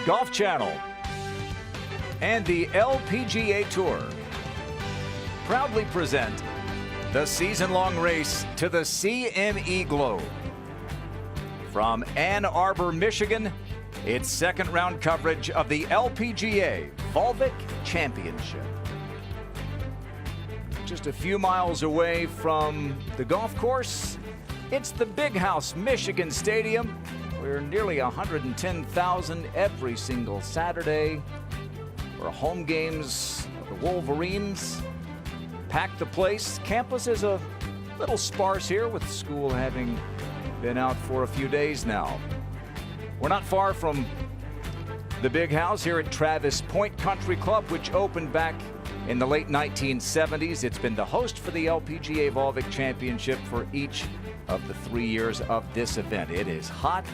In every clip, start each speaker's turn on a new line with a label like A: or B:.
A: Golf Channel, and the LPGA Tour proudly present the season-long race to the CME Globe. From Ann Arbor, Michigan, it's second-round coverage of the LPGA Volvic Championship. Just a few miles away from the golf course, it's the Big House Michigan Stadium, where nearly 110,000 every single Saturday for home games of the Wolverines pack the place. Campus is a little sparse here, with school having been out for a few days now. We're not far from the Big House here at Travis Point Country Club, which opened back in the late 1970s. It's been the host for the LPGA Volvic Championship for each of the 3 years of this event. It is hot,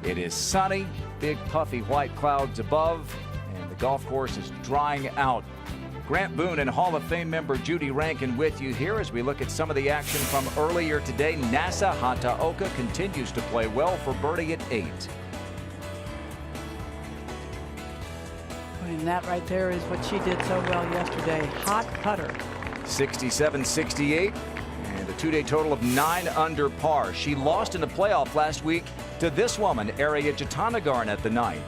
A: it is sunny, big puffy white clouds above, and the golf course is drying out. Grant Boone and Hall of Fame member Judy Rankin with you here as we look at some of the action from earlier today. Nasa Hataoka continues to play well for birdie at 8.
B: And that right there is what she did so well yesterday. Hot putter.
A: 67-68, and a two-day total of 9 under par. She lost in the playoff last week to this woman, Arya Jatanagarn, at the 9th.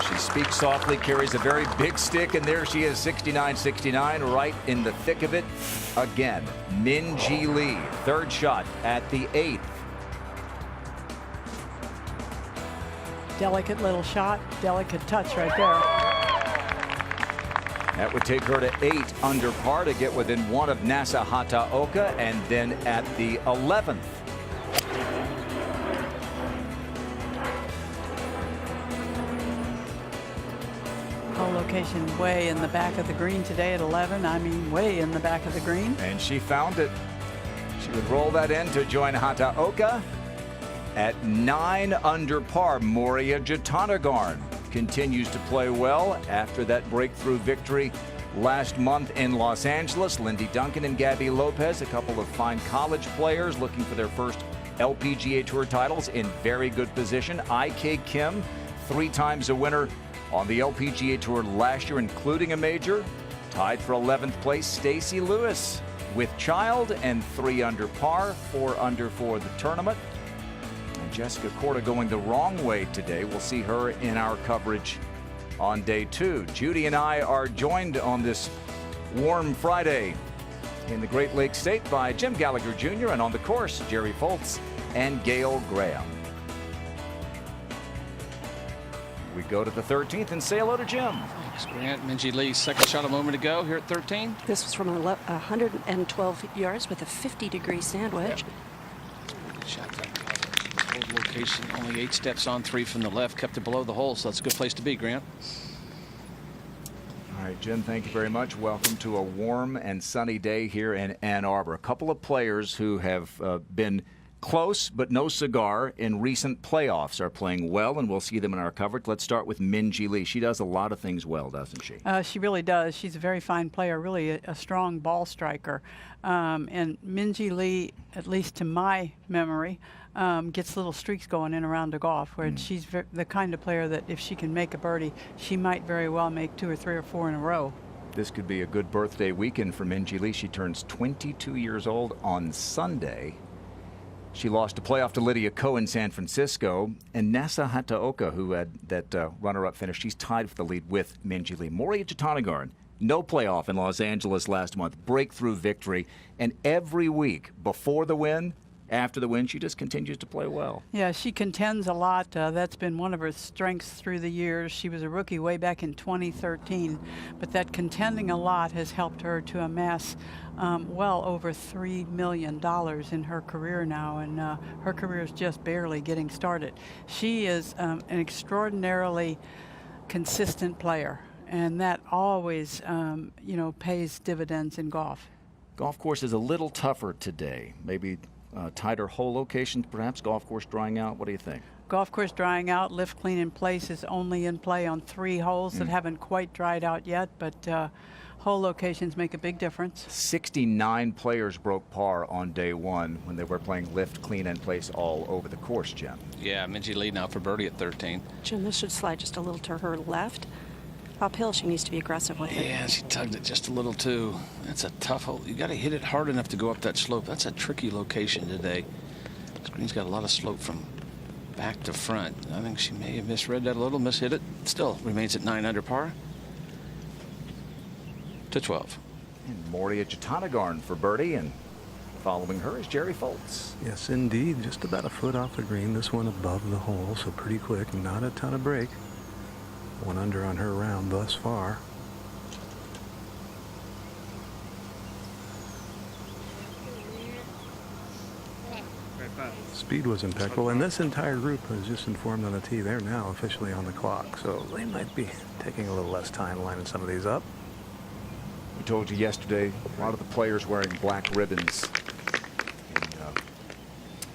A: She speaks softly, carries a very big stick, and there she is, 69-69, right in the thick of it again. Min Ji Lee, third shot at the 8th.
B: Delicate little shot, delicate touch right there.
A: That would take her to 8 under par to get within 1 of Nasa Hataoka, and then at the 11th.
B: Hole location way in the back of the green today at 11. I mean, way in the back of the green.
A: And she found it. She would roll that in to join Hataoka at 9 under par. Arya Jatanagarn continues to play well after that breakthrough victory last month in Los Angeles. Lindy Duncan and Gabby Lopez, a couple of fine college players looking for their first LPGA Tour titles, in very good position. IK Kim, 3 times a winner on the LPGA Tour last year, including a major. Tied for 11th place, Stacy Lewis with child, and 3 under par, 4 under for the tournament. Jessica Korda going the wrong way today. We'll see her in our coverage on day 2. Judy and I are joined on this warm Friday in the Great Lakes State by Jim Gallagher Jr. and on the course, Jerry Foltz and Gail Graham. We go to the 13th and say hello to Jim.
C: Thanks, Grant. Min Ji Lee's second shot a moment ago here at 13.
D: This was from 112 yards with a 50-degree sand wedge.
C: Good shot. Hold location, only 8 steps on, 3 from the left, kept it below the hole, so that's a good place to be, Grant.
A: All right, Jim, thank you very much. Welcome to a warm and sunny day here in Ann Arbor. A couple of players who have been close but no cigar in recent playoffs are playing well, and we'll see them in our coverage. Let's start with Min Ji Lee. She does a lot of things well, doesn't she?
B: She really does. She's a very fine player, really a strong ball striker. And Min Ji Lee, at least to my memory, gets little streaks going in around the golf, where she's the kind of player that if she can make a birdie, she might very well make 2 or 3 or 4 in a row.
A: This could be a good birthday weekend for Min Ji Lee. She turns 22 years old on Sunday. She lost a playoff to Lydia Ko in San Francisco, and Nasa Hataoka, who had that runner-up finish, she's tied for the lead with Min Ji Lee. Arya Jatanagarn, no playoff in Los Angeles last month, breakthrough victory, and every week before the win, after the win, she just continues to play well.
B: Yeah, she contends a lot. That's been one of her strengths through the years. She was a rookie way back in 2013, but that contending a lot has helped her to amass well over $3 million in her career now, and her career is just barely getting started. She is an extraordinarily consistent player, and that always, pays dividends in golf.
A: Golf course is a little tougher today. Maybe tighter hole locations, perhaps. Golf course drying out. What do you think?
B: golf course drying out, lift clean in place is only in play on 3 holes that haven't quite dried out yet, but hole locations make a big difference.
A: 69 players broke par on day 1 when they were playing lift clean in place all over the course, Jim.
C: Yeah, Minjee leading out for birdie at 13.
D: Jim, this should slide just a little to her left. Uphill, she needs to be aggressive with it.
C: Yeah, she tugged it just a little too. That's a tough hole. You got to hit it hard enough to go up that slope. That's a tricky location today. This green's got a lot of slope from back to front. I think she may have misread that a little, mishit it. Still remains at 9 under par to 12.
A: And Moria Jatanagarn for birdie, and following her is Jerry Foltz.
E: Yes, indeed. Just about a foot off the green. This one above the hole, so pretty quick. Not a ton of break. 1 under on her round thus far. Speed was impeccable, and this entire group was just informed on the tee. They're now officially on the clock, so they might be taking a little less time lining some of these up.
A: We told you yesterday, a lot of the players wearing black ribbons in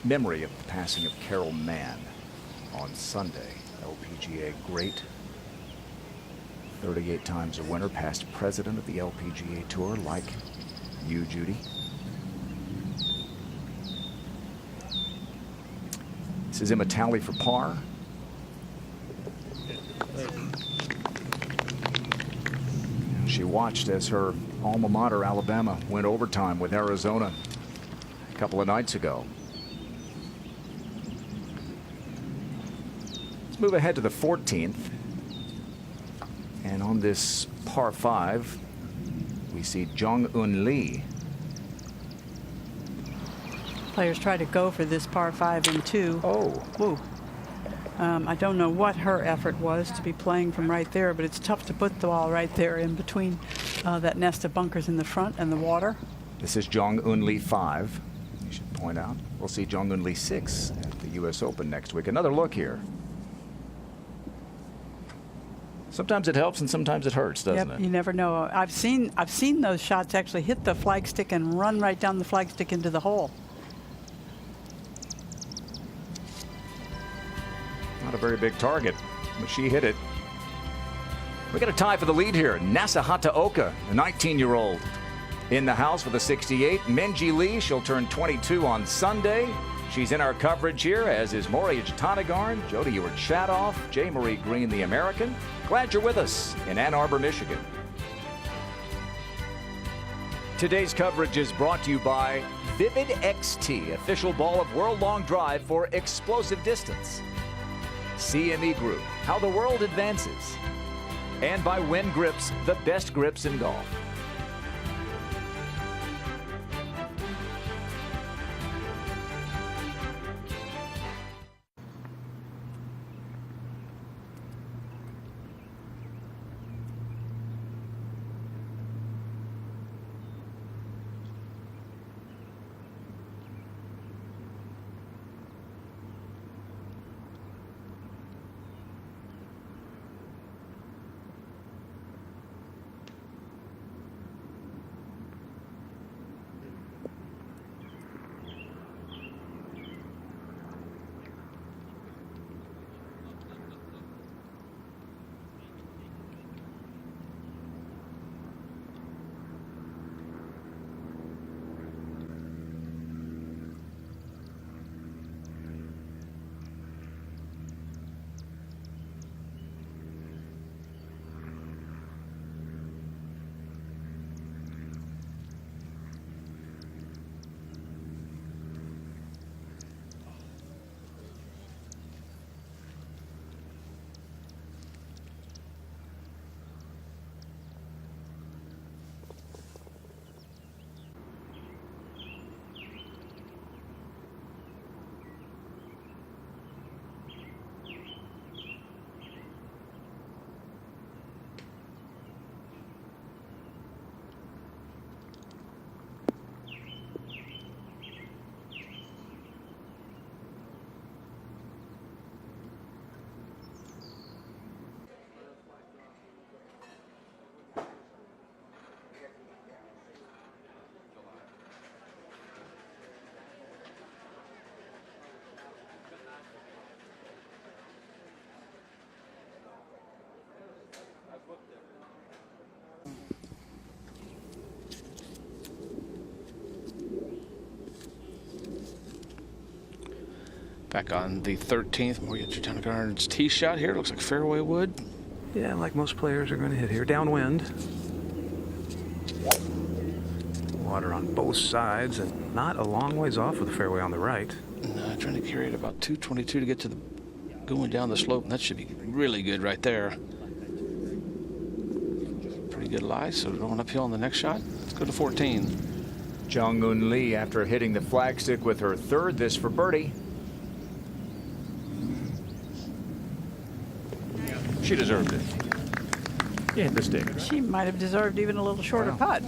A: memory of the passing of Carol Mann on Sunday. LPGA great. 38 times a winner, past president of the LPGA Tour, like you, Judy. This is Emma Talley for par. She watched as her alma mater, Alabama, went overtime with Arizona a couple of nights ago. Let's move ahead to the 14th. And on this par 5, we see Jong-un Lee.
B: Players try to go for this par 5 and 2.
A: Oh.
B: Woo. I don't know what her effort was to be playing from right there, but it's tough to put the ball right there in between that nest of bunkers in the front and the water.
A: This is Jong-un Lee 5. You should point out. We'll see Jong-un Lee 6 at the U.S. Open next week. Another look here. Sometimes it helps and sometimes it hurts, doesn't it?
B: You never know. I've seen those shots actually hit the flagstick and run right down the flagstick into the hole.
A: Not a very big target, but she hit it. We got a tie for the lead here. Nasa Hataoka, the 19-year-old, in the house with a 68. Minjee Lee, she'll turn 22 on Sunday. She's in our coverage here, as is Moria Jatanagarn, Jody Ewart Shadoff, J. Marie Green, the American. Glad you're with us in Ann Arbor, Michigan. Today's coverage is brought to you by Vivid XT, official ball of World Long Drive for explosive distance. CME Group, how the world advances. And by Win Grips, the best grips in golf.
C: Back on the 13th, Maria Trajanogarn's tee shot here. Looks like fairway wood.
E: Yeah, like most players are going to hit here. Downwind. Water on both sides and not a long ways off of the fairway on the right.
C: No, trying to carry it about 222 to get to the going down the slope. And that should be really good right there. Pretty good lie. So going uphill on the next shot. Let's go to 14.
A: Jung-Un Lee after hitting the flagstick with her third, this for birdie. She deserved it. Yeah, the stick.
B: She might have deserved even a little shorter putt.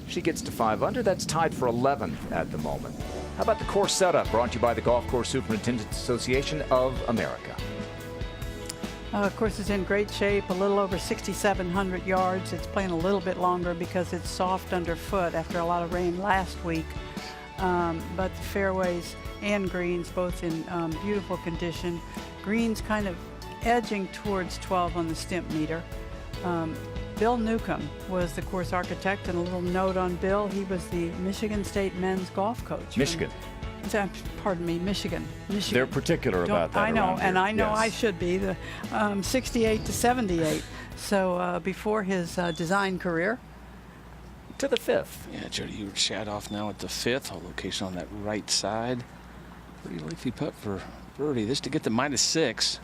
A: She gets to 5 under. That's tied for 11th at the moment. How about the course setup? Brought to you by the Golf Course Superintendents Association of America.
B: Of course, it's in great shape, a little over 6,700 yards. It's playing a little bit longer because it's soft underfoot after a lot of rain last week. But the fairways and greens both in beautiful condition. Greens kind of edging towards 12 on the stimp meter. Bill Newcomb was the course architect, and a little note on Bill, he was the Michigan State men's golf coach.
A: Michigan.
B: Pardon me, Michigan.
A: They're particular about that.
B: I know,
A: around
B: and
A: here.
B: I know
A: Yes.
B: I should be. The 68 to 78. So before his design career.
A: To the 5th.
C: Yeah, Jody, you shad off now at the 5th. A location on that right side. Pretty leafy putt for birdie. This to get to -6.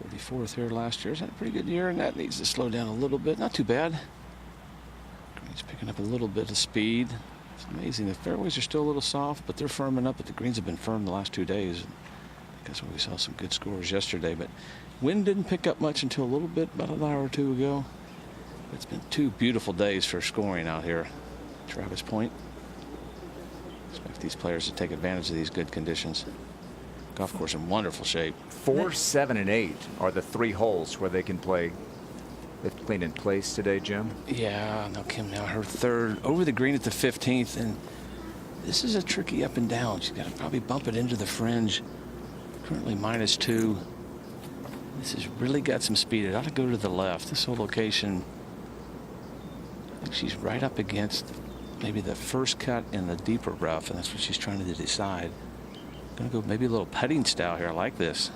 C: 34th here last year. He's had a pretty good year, and that needs to slow down a little bit. Not too bad. He's picking up a little bit of speed. It's amazing. The fairways are still a little soft, but they're firming up. But the greens have been firm the last 2 days. I guess we saw some good scores yesterday, but wind didn't pick up much until a little bit, about an hour or two ago. It's been 2 beautiful days for scoring out here. Travis Point. Expect these players to take advantage of these good conditions. Golf course in wonderful shape.
A: 4, 7, and 8 are the 3 holes where they can play. They've cleaned in place today, Jim.
C: Yeah, now Kim, now her third over the green at the 15th, and this is a tricky up and down. She's got to probably bump it into the fringe. Currently -2. This has really got some speed. It ought to go to the left. This whole location, I think she's right up against maybe the first cut in the deeper rough, and that's what she's trying to decide. Gonna go maybe a little putting style here. I like this.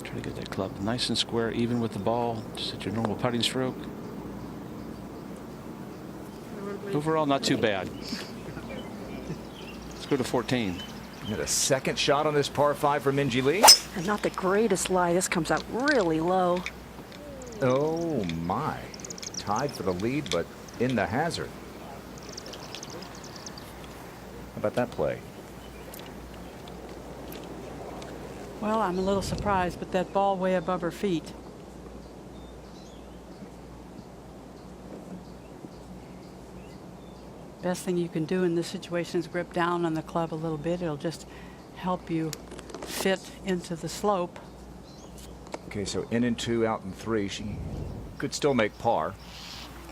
C: Try to get that club nice and square, even with the ball, just at your normal putting stroke. Overall, not too bad. Let's go to 14.
A: Got a second shot on this par 5 for Minjee Lee.
D: And not the greatest lie. This comes out really low.
A: Oh my. Tied for the lead, but in the hazard. How about that play?
B: Well, I'm a little surprised, but that ball way above her feet. Best thing you can do in this situation is grip down on the club a little bit. It'll just help you fit into the slope.
A: Okay, so in and 2, out in 3. She could still make par.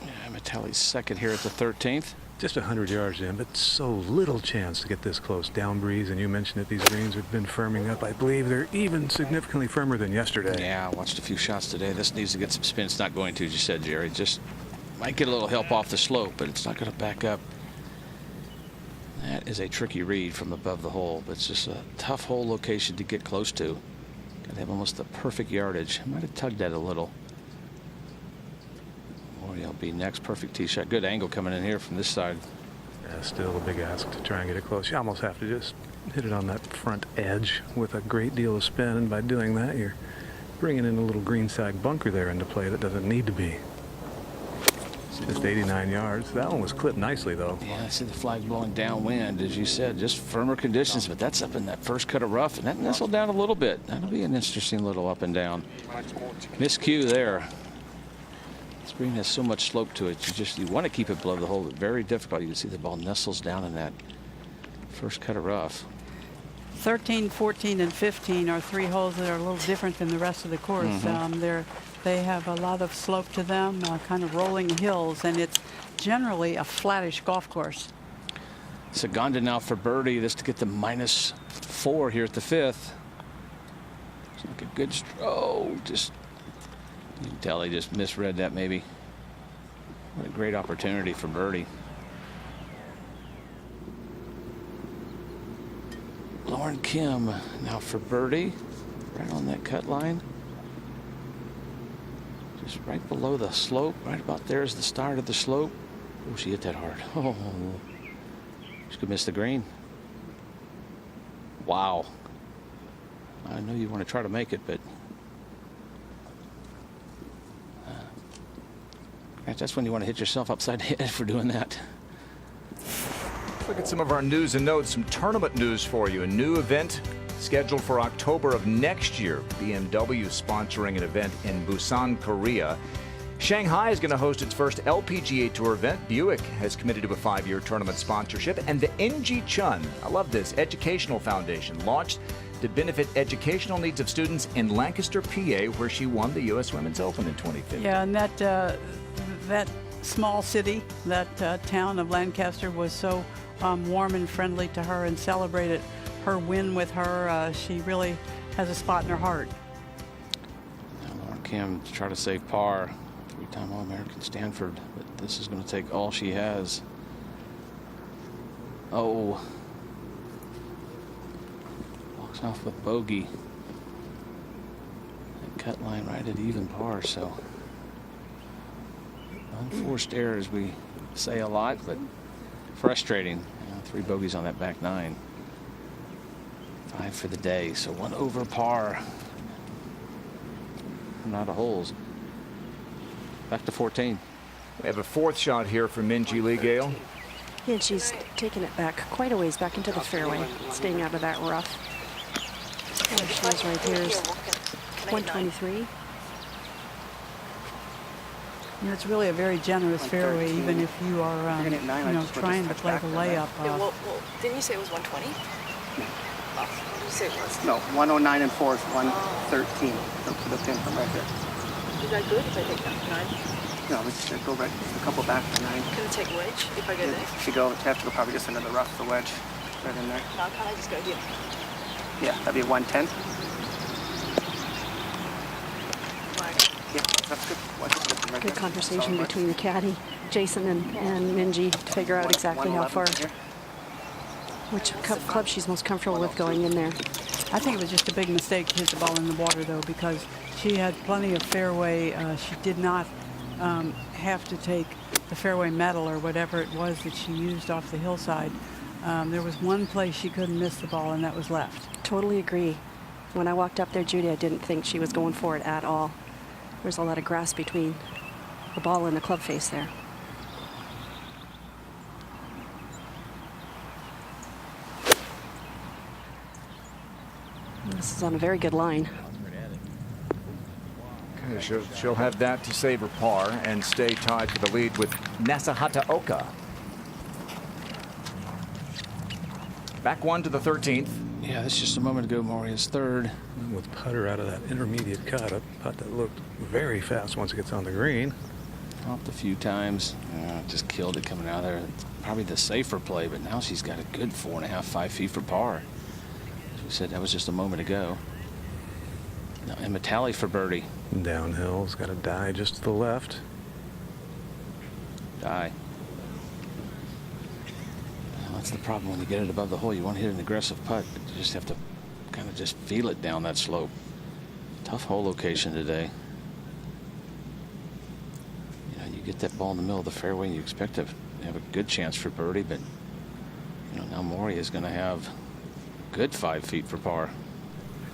C: Yeah, Metelli's second here at the 13th.
E: Just 100 yards in, but so little chance to get this close. Down breeze, and you mentioned that these greens have been firming up. I believe they're even significantly firmer than yesterday.
C: Yeah, I watched a few shots today. This needs to get some spin. It's not going to, as you said, Jerry. Just might get a little help off the slope, but it's not going to back up. That is a tricky read from above the hole, but it's just a tough hole location to get close to. Got to have almost the perfect yardage. Might have tugged that a little. Morial be next. Perfect tee shot. Good angle coming in here from this side.
E: Yeah, still a big ask to try and get it close. You almost have to just hit it on that front edge with a great deal of spin, and by doing that, you're bringing in a little greenside bunker there into play that doesn't need to be. Just 89 yards. That one was clipped nicely, though.
C: Yeah, I see the flag blowing downwind, as you said. Just firmer conditions, but that's up in that first cut of rough, and that nestled down a little bit. That'll be an interesting little up and down. Miscue there. This green has so much slope to it. You want to keep it below the hole, but very difficult. You can see the ball nestles down in that first cut of rough.
B: 13, 14, and 15 are 3 holes that are a little different than the rest of the course. They have a lot of slope to them, kind of rolling hills, and it's generally a flattish golf course.
C: Saganda now for birdie. This to get the -4 here at the 5th. It's like a good you can tell they just misread that maybe. What a great opportunity for birdie. Lauren Kim now for birdie, right on that cut line. Just right below the slope, right about there is the start of the slope. Oh, she hit that hard. Oh, she could miss the green. Wow. I know you want to try to make it, but that's when you want to hit yourself upside the head for doing that.
A: Look at some of our news and notes, some tournament news for you. A new event scheduled for October of next year. BMW sponsoring an event in Busan, Korea. Shanghai is going to host its first LPGA Tour event. Buick has committed to a 5-year tournament sponsorship. And the NG Chun, I love this, Educational Foundation, launched to benefit educational needs of students in Lancaster, PA, where she won the U.S. Women's Open in 2015.
B: Yeah, and that small city, that town of Lancaster, was so warm and friendly to her and celebrated her win with her. She really has a spot in her heart.
C: Lauren Kim to try to save par. 3-time All-American Stanford, but this is going to take all she has. Oh. Walks off with bogey. And cut line right at even par, so unforced errors, we say a lot, but frustrating. 3 bogeys on that back 9. 5 for the day, so 1 over par. Not a holes. Back to 14.
A: We have a 4th shot here for Minjee Lee Gale.
D: Yeah, and she's taking it back quite a ways back into the fairway, staying out of that rough. There she is right here. 123.
B: You know, it's really a very generous fairway, even if you are, trying to play the layup.
F: Well, didn't you say it was 120? What did you say it was?
G: No, 109 and 4 is 113. Look for the pin from right there.
F: Is that good if I take that 9?
G: No, let's just go right a couple back to 9.
F: Can I take wedge if I go there?
G: If you have to go probably just another rough for wedge. Right in there.
F: No, can't I just go here?
G: Yeah, that'd be 110. Yeah, that's good. Right
D: Good
G: there.
D: conversation
G: Solid
D: between the caddy, Jason and Minjee, to figure out exactly how far,
G: 111 here.
D: which club she's most comfortable with going in there.
B: I think it was just a big mistake to hit the ball in the water, though, because she had plenty of fairway. She did not have to take the fairway metal or whatever it was that she used off the hillside. There was one place she couldn't miss the ball, and that was left.
D: Totally agree. When I walked up there, Judy, I didn't think she was going for it at all. There's a lot of grass between the ball and the club face there. This is on a very good line.
A: Okay, she'll have that to save her par and stay tied for the lead with Nasahata Oka. Back 1 to the 13th.
C: Yeah, that's just a moment ago. Moria's 3rd.
E: With putter out of that intermediate cut, a putt that looked very fast once it gets on the green.
C: Dropped a few times. Just killed it coming out of there. It's probably the safer play, but now she's got a good 4.5, 5 feet for par. As we said, that was just a moment ago. Now Emma Talley for birdie.
E: Downhill's got a die just to the left.
C: Die. Well, that's the problem when you get it above the hole. You want to hit an aggressive putt, but you just have to kind of just feel it down that slope. Tough hole location today. You know, you get that ball in the middle of the fairway and you expect to have a good chance for birdie, but you know, now Moria is going to have a good 5 feet for par.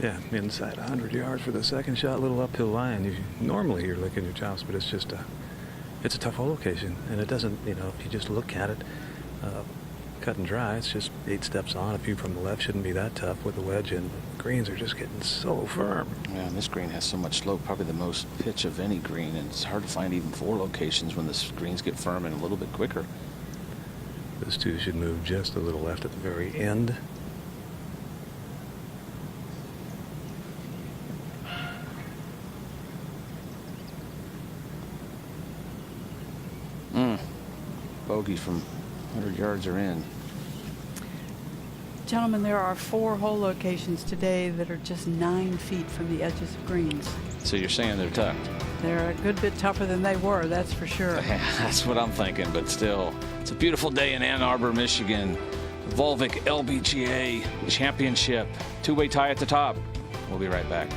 E: Yeah, inside 100 yards for the second shot, little uphill line. Normally you're licking your chops, but it's just it's a tough hole location, and it doesn't, if you just look at it, cut and dry, it's just 8 steps on. A few from the left shouldn't be that tough with the wedge in. The greens are just getting so firm.
C: Yeah, and this green has so much slope, probably the most pitch of any green, and it's hard to find even 4 locations when the greens get firm and a little bit quicker.
E: Those two should move just a little left at the very end.
C: Bogey from 100 yards are in.
B: Gentlemen, there are 4 hole locations today that are just 9 feet from the edges of greens.
C: So you're saying they're tucked?
B: They're a good bit tougher than they were, that's for sure.
C: Yeah, that's what I'm thinking, but still, it's a beautiful day in Ann Arbor, Michigan. Volvic LBGA Championship. 2-way tie at the top. We'll be right back.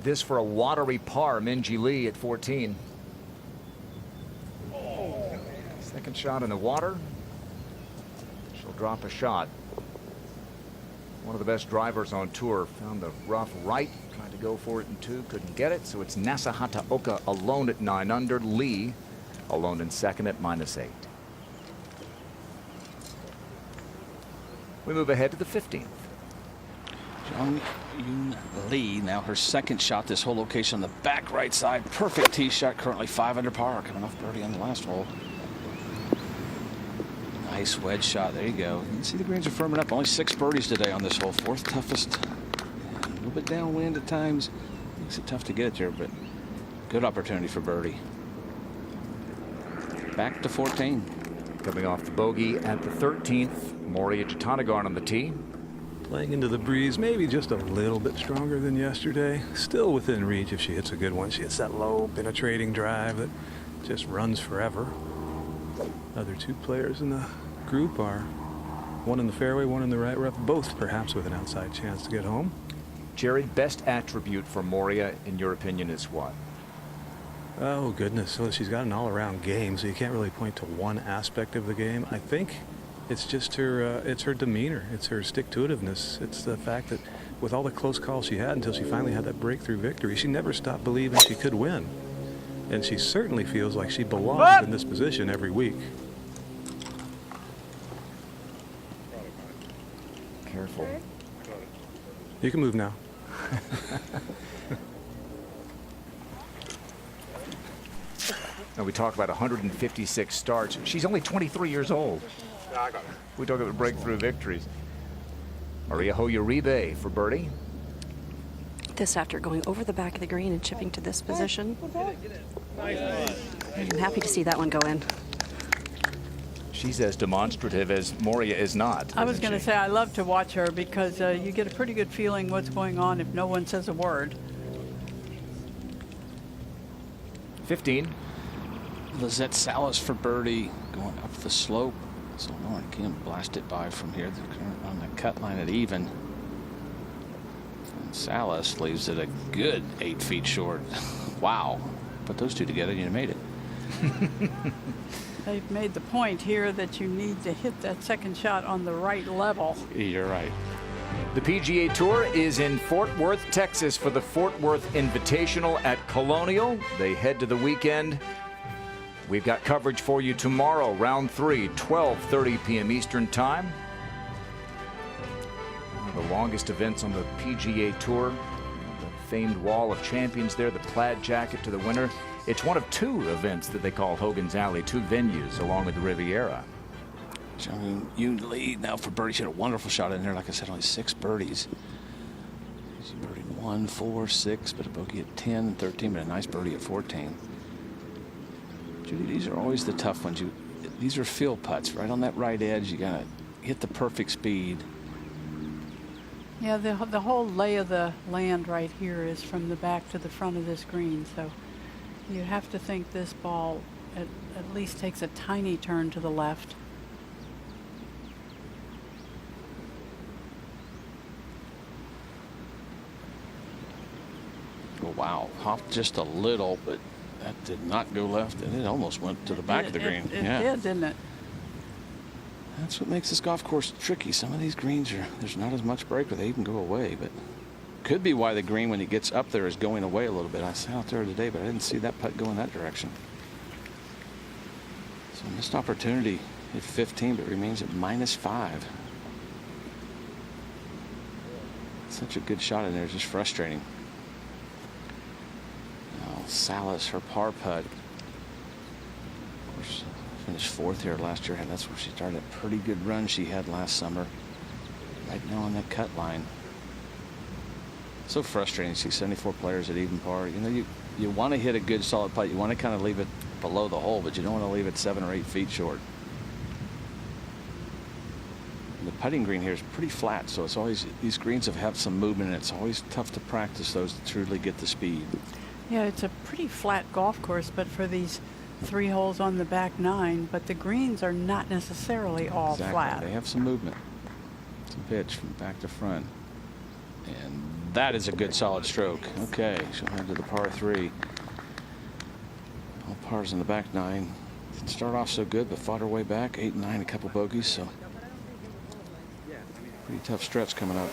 A: This for a watery par, Minjee Lee at 14. Second shot in the water. She'll drop a shot. One of the best drivers on tour. Found the rough right. Tried to go for it in 2. Couldn't get it. So it's Nasa Hataoka alone at 9 under. Lee alone in second at -8. We move ahead to the 15th.
C: Jung Yoon Lee, now her second shot this whole location on the back right side. Perfect tee shot, currently 5 under par, coming off birdie on the last hole. Nice wedge shot. There you go. You can see the greens are firming up. Only 6 birdies today on this hole. 4th toughest. A little bit downwind at times. Makes it tough to get it there, but good opportunity for birdie. Back to 14.
A: Coming off the bogey at the 13th. Moria Jatanagarn on the tee.
E: Playing into the breeze, maybe just a little bit stronger than yesterday. Still within reach if she hits a good one. She hits that low penetrating drive that just runs forever. Other 2 players in the group are one in the fairway, one in the right rough, both perhaps with an outside chance to get home.
A: Jared, best attribute for Moria, in your opinion, is what?
E: Oh, goodness. So she's got an all-around game, so you can't really point to one aspect of the game. I think it's just it's her demeanor. It's her stick-to-itiveness. It's the fact that with all the close calls she had until she finally had that breakthrough victory, she never stopped believing she could win. And she certainly feels like she belongs in this position every week.
A: Careful.
E: You can move now.
A: Now we talk about 156 starts. She's only 23 years old. We talk about breakthrough victories. Maria Hoyuribe for birdie.
D: This after going over the back of the green and chipping to this position. I'm happy to see that one go in.
A: She's as demonstrative as Moria is not.
B: I was going to say, I love to watch her because you get a pretty good feeling what's going on if no one says a word.
A: 15.
C: Lizette Salas for birdie, going up the slope. So Lauren Kim blasted by from here on the cut line at even. And Salas leaves it a good 8 feet short. Wow. Put those two together and you made it.
B: They've made the point here that you need to hit that second shot on the right level.
C: You're right.
A: The PGA Tour is in Fort Worth, Texas for the Fort Worth Invitational at Colonial. They head to the weekend. We've got coverage for you tomorrow, round 3, 12:30 p.m. Eastern Time. One of the longest events on the PGA Tour. The famed Wall of Champions there, the plaid jacket to the winner. It's one of 2 events that they call Hogan's Alley, 2 venues along with the Riviera.
C: You lead now for birdie. She had a wonderful shot in there. Like I said, only 6 birdies. She birdied 1, 4, 6, but a bogey at 10 and 13, but a nice birdie at 14. Judy, these are always the tough ones. These are field putts right on that right edge. You gotta hit the perfect speed.
B: Yeah, the whole lay of the land right here is from the back to the front of this green, so you have to think this ball at least takes a tiny turn to the left.
C: Oh, wow, hopped just a little, but that did not go left, and it almost went to the back of the green.
B: It did, didn't it?
C: That's what makes this golf course tricky. Some of these greens there's not as much break, or they even go away, but could be why the green, when it gets up there, is going away a little bit. I sat out there today, but I didn't see that putt go in that direction. So missed opportunity at 15, but remains at -5. Such a good shot in there, just frustrating. Salas, her par putt. Of course, finished 4th here last year, and that's where she started a pretty good run she had last summer. Right now on that cut line. So frustrating to see 74 players at even par. You know, you want to hit a good solid putt. You want to kind of leave it below the hole, but you don't want to leave it 7 or 8 feet short. And the putting green here is pretty flat, so it's always, these greens have some movement, and it's always tough to practice those to truly get the speed.
B: Yeah, it's a pretty flat golf course, but for these 3 holes on the back 9, but the greens are not necessarily all flat.
C: They have some movement, some pitch from back to front, and that is a good solid stroke. Okay, she'll head to the par 3. All pars in the back 9. Didn't start off so good, but fought her way back. 8 and 9, a couple bogeys, so pretty tough stretch coming up.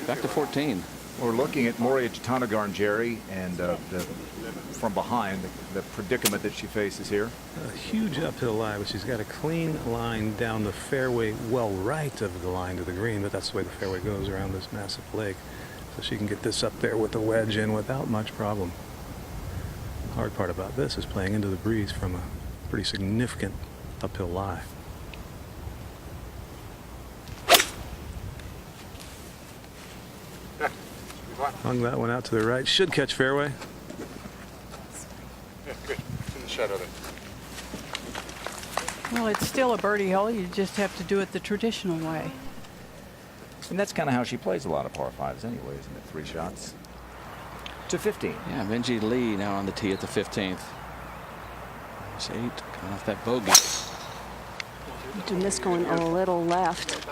C: Back to 14.
A: We're looking at Moria Jatanagarn, Jerry, and from behind, the predicament that she faces here.
E: A huge uphill lie, but she's got a clean line down the fairway, well right of the line to the green, but that's the way the fairway goes around this massive lake. So she can get this up there with the wedge in without much problem. The hard part about this is playing into the breeze from a pretty significant uphill lie. Hung that one out to the right. Should catch fairway.
H: Yeah, good. It's in the shadow there.
B: Well, it's still a birdie hole. You just have to do it the traditional way.
A: And that's kind of how she plays a lot of par 5s anyway, isn't it? 3 shots to 15.
C: Yeah, Minjee Lee now on the tee at the 15th. It's 8 coming off that bogey.
D: And this going a little left.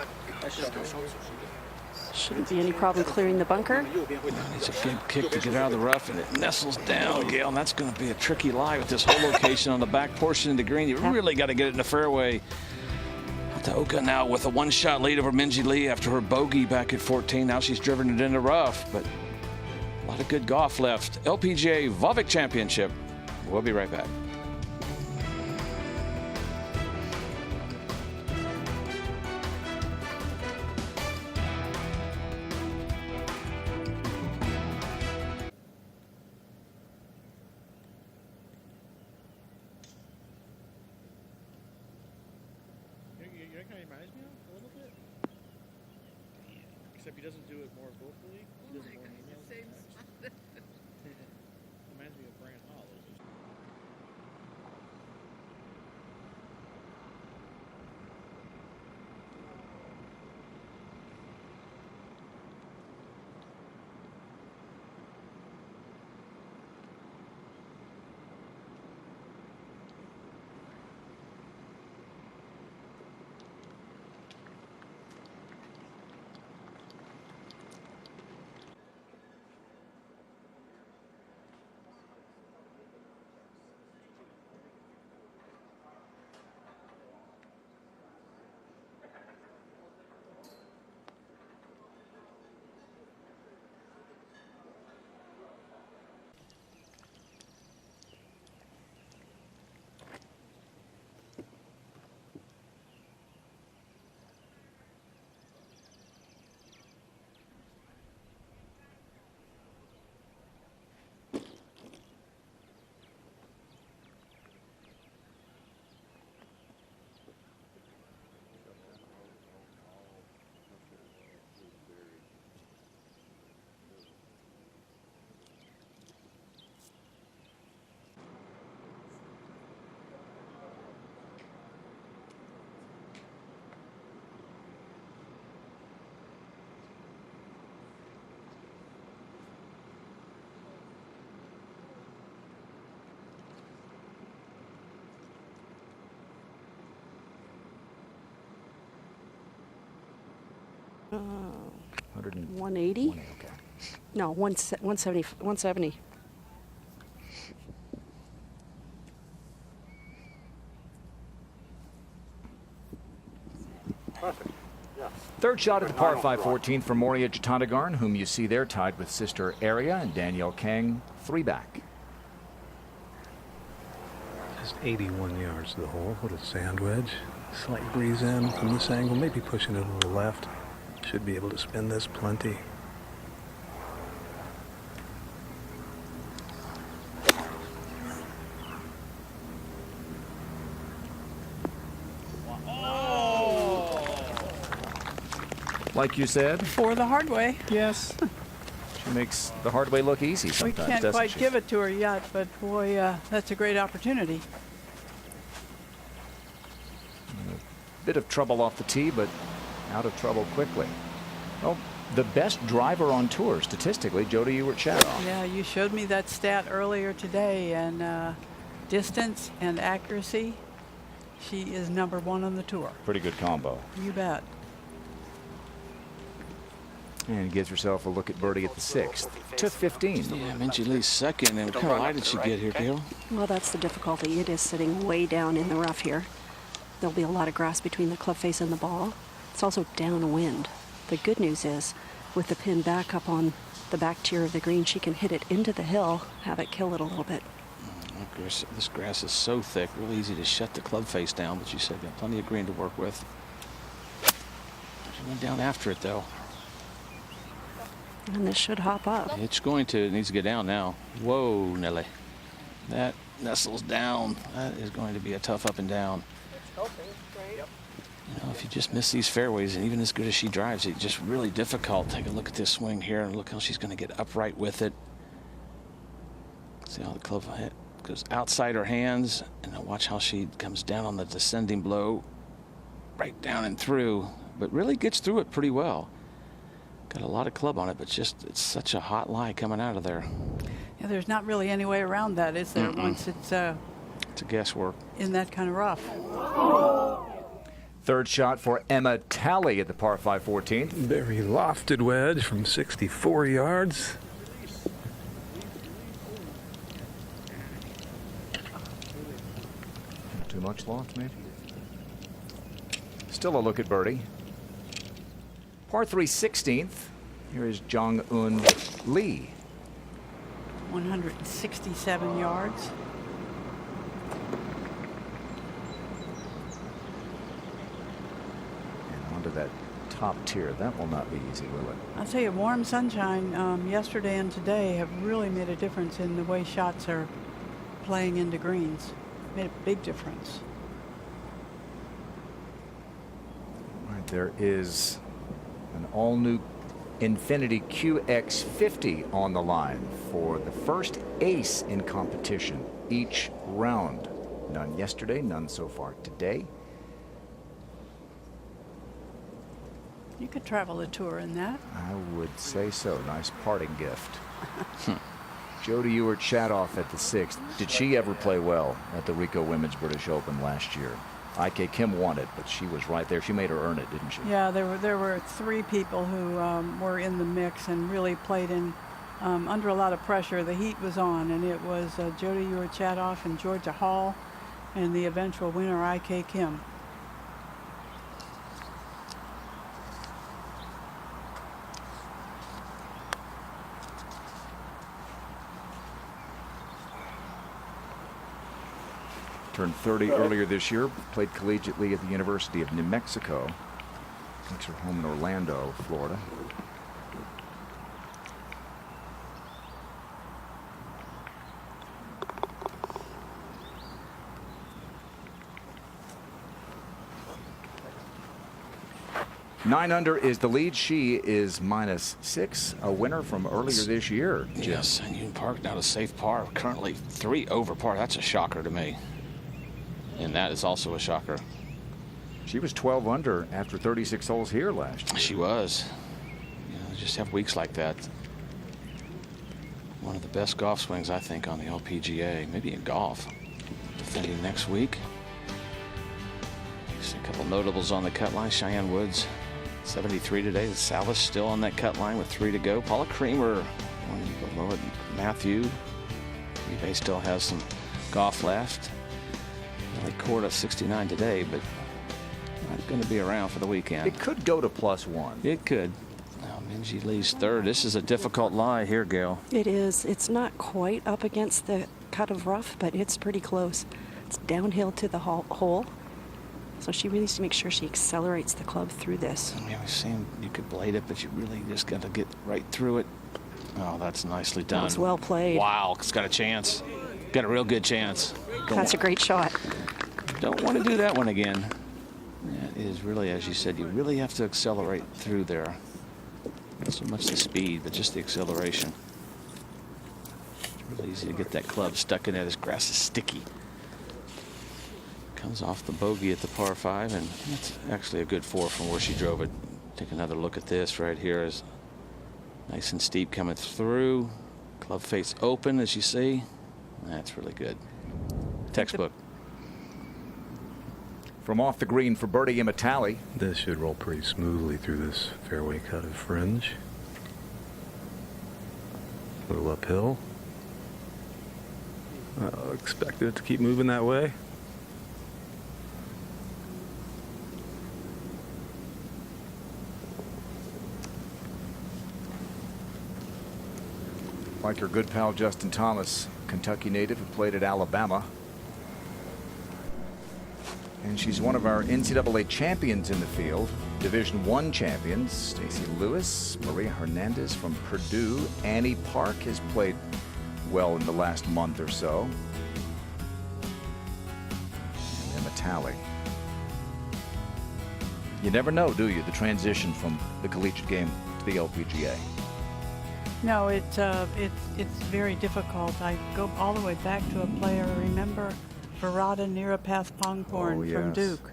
D: Shouldn't be any problem clearing the bunker.
C: It's a good kick to get out of the rough, and it nestles down, Gail, and that's going to be a tricky lie with this whole location on the back portion of the green. You really got to get it in the fairway. Taoka now with a 1-shot lead over Minjee Lee after her bogey back at 14. Now she's driven it in the rough, but a lot of good golf left. LPGA Vavik Championship. We'll be right back.
I: Except he doesn't do it more vocally. He does it more in emails than text. Reminds me of Brian Hall.
D: 180?
A: Okay.
D: No, 170. 170.
H: Perfect. Yeah.
A: Third shot at the par 5 14 for Moria Jatanagarn, whom you see there tied with sister Aria and Danielle Kang, 3 back.
E: Just 81 yards to the hole. What a sand wedge. Slight breeze in from this angle, maybe pushing it a little left. Should be able to spin this plenty.
A: Like you said,
B: For the hard way.
A: yes. She makes the hard way look easy
B: We
A: sometimes,
B: can't
A: doesn't
B: quite
A: she?
B: give it to her yet, but boy, that's a great opportunity.
A: Bit of trouble off the tee, but out of trouble quickly. Well, the best driver on tour, statistically, Jody Ewart-Shadoff.
B: Yeah, you showed me that stat earlier today, and distance and accuracy, she is #1 on the tour.
A: Pretty good combo.
B: You bet.
A: And gives herself a look at birdie at the 6th to 15.
C: Yeah, Minjee Lee's second. And what kind of lie did she get here, Gail?
D: Well, that's the difficulty. It is sitting way down in the rough here. There'll be a lot of grass between the club face and the ball. It's also downwind. The good news is, with the pin back up on the back tier of the green, she can hit it into the hill, have it kill it a little bit.
C: This grass is so thick, really easy to shut the club face down, but you said got plenty of green to work with. She went down after it, though.
D: And this should hop up.
C: It's going to. It needs to get down now. Whoa, Nelly. That nestles down. That is going to be a tough up and down. You know, if you just miss these fairways, and even as good as she drives, it's just really difficult. Take a look at this swing here, and look how she's going to get upright with it. See how the club hit goes outside her hands, and now watch how she comes down on the descending blow, right down and through, but really gets through it pretty well. Got a lot of club on it, but just it's such a hot lie coming out of there.
B: Yeah, there's not really any way around that, is there? Once it's
C: a guesswork
B: in that kind of rough.
A: Third shot for Emma Talley at the par 5 14.
E: Very lofted wedge from 64 yards.
A: Too much loft, maybe? Still a look at birdie. Par 3 16th. Here is Jong-un Lee.
B: 167 yards.
A: And onto that top tier. That will not be easy, will it?
B: I'll tell you, warm sunshine yesterday and today have really made a difference in the way shots are playing into greens. Made a big difference.
A: Right, there is an all-new Infinity QX50 on the line for the first ace in competition each round. None yesterday, none so far today.
B: You could travel the tour in that.
A: I would say so. Nice parting gift. Jody Ewart-Shadoff at the 6th. Did she ever play well at the Rico Women's British Open last year? IK Kim won it, but she was right there. She made her earn it, didn't she?
B: Yeah, there were 3 people who were in the mix and really played in under a lot of pressure. The heat was on, and it was Jody Ewart-Shadoff and Georgia Hall, and the eventual winner, IK Kim.
A: Turned 30 earlier this year, played collegiately at the University of New Mexico. Makes her home in Orlando, Florida. Nine under is the lead. She is -6, a winner from earlier this year.
C: Yes, and Union Park now to safe par. Currently 3 over par. That's a shocker to me. And that is also a shocker.
A: She was 12 under after 36 holes here last year.
C: She was. You know, just have weeks like that. One of the best golf swings, I think, on the LPGA, maybe in golf. Defending next week. See a couple notables on the cut line. Cheyenne Woods 73 today. Salas still on that cut line with 3 to go. Paula Creamer one below it. Matthew. eBay still has some golf left. They scored a 69 today, but not going to be around for the weekend.
A: It could go to +1.
C: It could. Now Minjee Lee's third. This is a difficult lie here, Gail.
D: It is. It's not quite up against the cut of rough, but it's pretty close. It's downhill to the hole. So she really needs to make sure she accelerates the club through this.
C: Yeah, we've seen you could blade it, but you really just got to get right through it. Oh, that's nicely done.
D: That was well played.
C: Wow, it's got a chance. Got a real good chance.
D: That's a great shot.
C: Don't want to do that one again. Yeah, it is really, as you said, you really have to accelerate through there. Not so much the speed, but just the acceleration. It's really easy to get that club stuck in there. This grass is sticky. Comes off the bogey at the par 5, and that's actually a good 4 from where she drove it. Take another look at this right here. Is nice and steep coming through. Club face open, as you see. That's really good. Textbook.
A: From off the green for birdie, Imatali.
E: This should roll pretty smoothly through this fairway cut of fringe. A little uphill. Expected it to keep moving that way.
A: Like her good pal Justin Thomas, Kentucky native who played at Alabama. And she's one of our NCAA champions in the field. Division I champions, Stacey Lewis, Maria Hernandez from Purdue. Annie Park has played well in the last month or so. And Imatali. You never know, do you, the transition from the collegiate game to the LPGA?
B: No, it's very difficult. I go all the way back to a player. Remember Varada Nirapath Pongporn from Duke,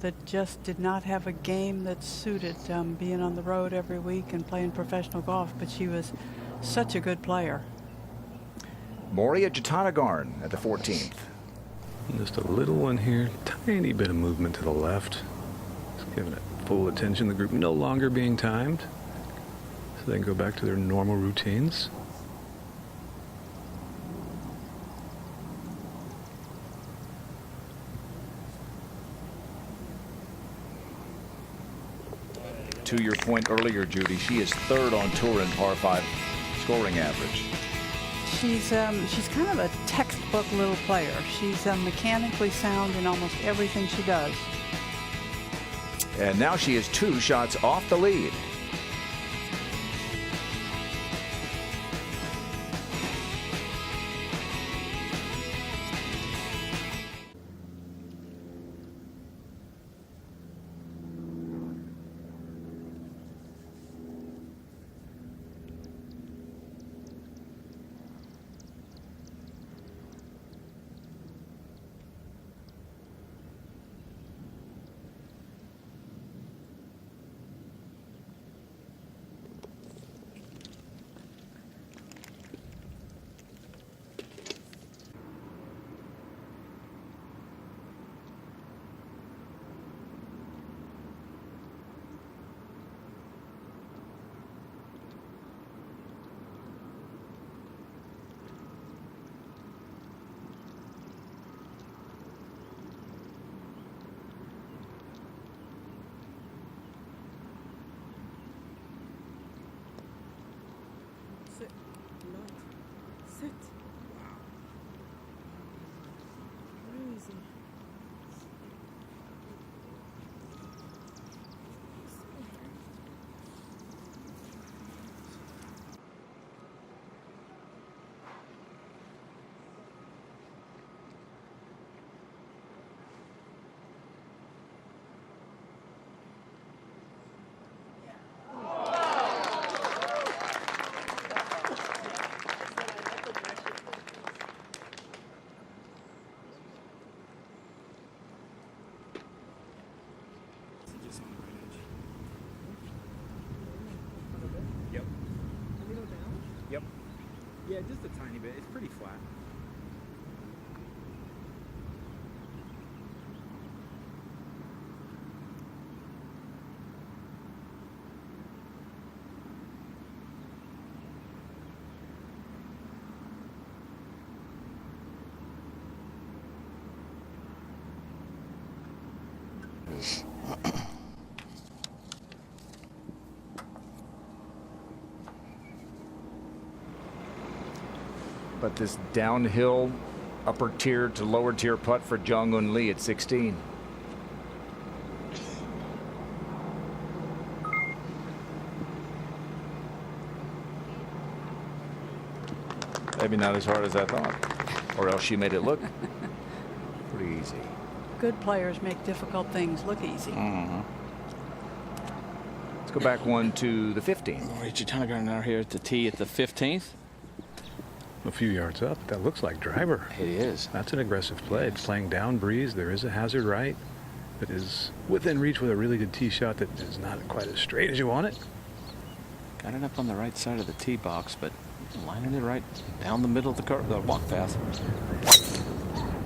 B: that just did not have a game that suited being on the road every week and playing professional golf, but she was such a good player.
A: Moria Jatanagarn at the 14th.
E: Just a little one here, tiny bit of movement to the left. Just giving it full attention. The group no longer being timed. So they can go back to their normal routines.
A: To your point earlier, Judy, she is third on tour in par 5 scoring average.
B: She's kind of a textbook little player. She's mechanically sound in almost everything she does.
A: And now she is 2 shots off the lead.
F: Sit. Not. Sit. Wow. Crazy.
I: Yep.
F: A little down?
I: Yep. Yeah, just a tiny bit. It's pretty flat.
A: But this downhill upper tier to lower tier putt for Jong Un Lee at 16. Maybe not as hard as I thought, or else she made it look pretty easy.
B: Good players make difficult things look easy.
A: Let's go back one to the 15th.
C: Richard now here at the tee at the 15th.
E: A few yards up. That looks like driver.
C: It is.
E: That's an aggressive play. It's playing down breeze. There is a hazard right. It is within reach with a really good tee shot that is not quite as straight as you want it.
C: Got it up on the right side of the tee box, but lining it right down the middle of the walk path.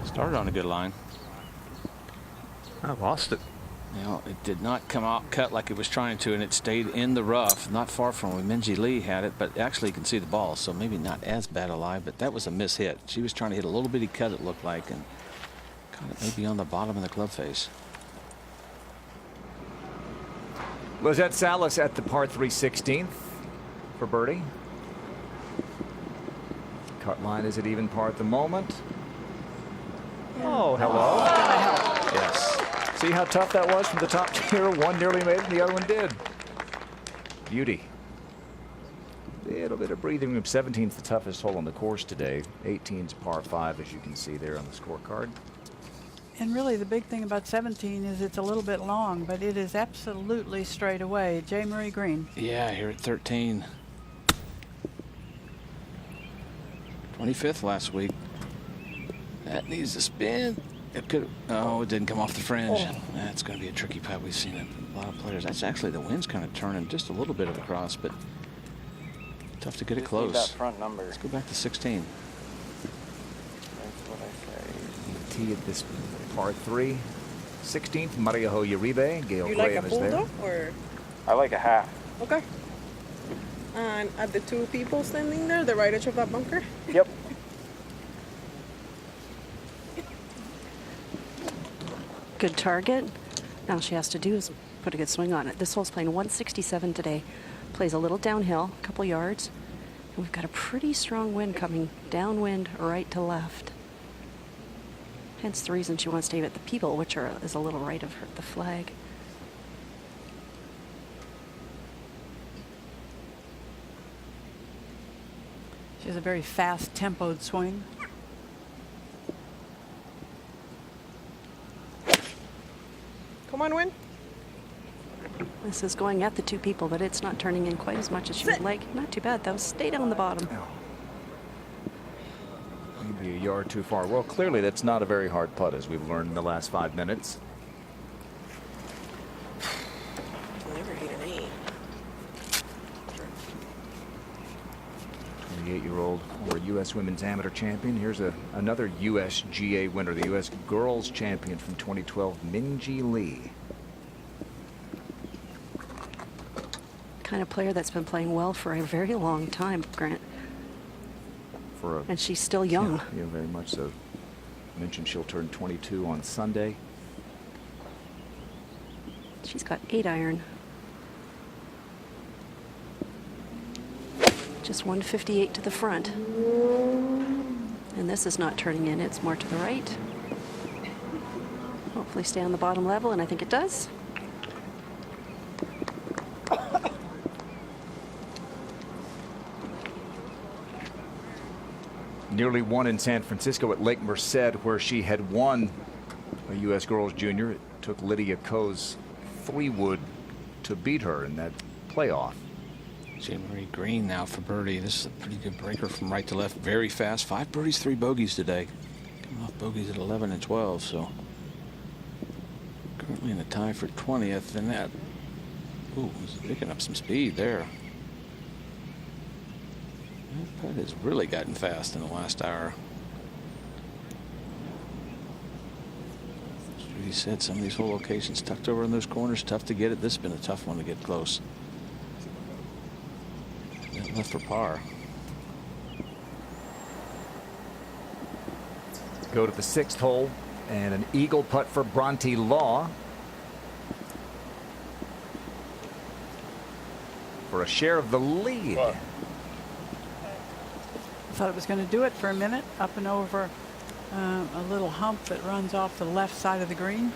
C: Started on a good line.
E: I lost it.
C: You know, it did not come out cut like it was trying to, and it stayed in the rough, not far from where Minji Lee had it, but actually you can see the ball, so maybe not as bad a lie, but that was a miss hit. She was trying to hit a little bitty cut, it looked like, and caught it maybe on the bottom of the club face.
A: Lizette Salas at the par 3 16th for birdie. Cut line is at even par at the moment. Oh, hello.
C: Yes.
A: See how tough that was from the top tier? One nearly made it, and the other one did. Beauty. A little bit of breathing room. 17's the toughest hole on the course today. 18's par 5, as you can see there on the scorecard.
B: And really the big thing about 17 is it's a little bit long, but it is absolutely straight away. J. Marie Green.
C: Yeah, here at 13. 25th last week. That needs to spin. It could. Oh, it didn't come off the fringe. That's going to be a tricky putt. We've seen a lot of players. That's actually the wind's kind of turning just a little bit of across, but tough to get it close.
G: That front number.
C: Let's go back to 16.
G: That's what I say.
A: Tee at this par 3. 16th, Maria Uribe. Gail
F: You like a
A: Graham is
F: full
A: there.
F: though, or
G: I like a half.
F: okay? And are the two people standing there, the right edge of that bunker?
G: Yep.
D: Good target. Now all she has to do is put a good swing on it. This hole's playing 167 today. Plays a little downhill, a couple yards. And we've got a pretty strong wind coming downwind right to left. Hence the reason she wants to aim at the people, which is a little right of her, the flag.
B: She has a very fast tempoed swing.
F: Come on, win.
D: This is going at the two people, but it's not turning in quite as much as she would like. Not too bad, though. Stay down the bottom.
A: Maybe a yard too far. Well, clearly that's not a very hard putt, as we've learned in the last 5 minutes.
F: I'll never hit an 8.
A: 28-year-old former U.S. Women's Amateur Champion. Here's another USGA winner, the U.S. Girls Champion from 2012, Minji Lee.
D: Kind of player that's been playing well for a very long time, Grant. And she's still young.
A: Yeah, very much so. Mentioned she'll turn 22 on Sunday.
D: She's got 8 iron. Just 158 to the front. And this is not turning in, it's more to the right. Hopefully stay on the bottom level, and I think it does.
A: Nearly won in San Francisco at Lake Merced, where she had won a U.S. Girls Junior. It took Lydia Ko's 3-wood to beat her in that playoff.
C: J. Marie Green now for birdie. This is a pretty good breaker from right to left. Very fast. 5 birdies, 3 bogeys today. Coming off bogeys at 11 and 12, so currently in a tie for 20th. And that, ooh, was picking up some speed there. That putt has really gotten fast in the last hour. As Judy said, some of these hole locations tucked over in those corners, tough to get it. This has been a tough one to get close. Left for par.
A: Go to the 6th hole, and an eagle putt for Bronte Law for a share of the lead.
B: thought it was going to do it for a minute, up and over a little hump that runs off the left side of the green.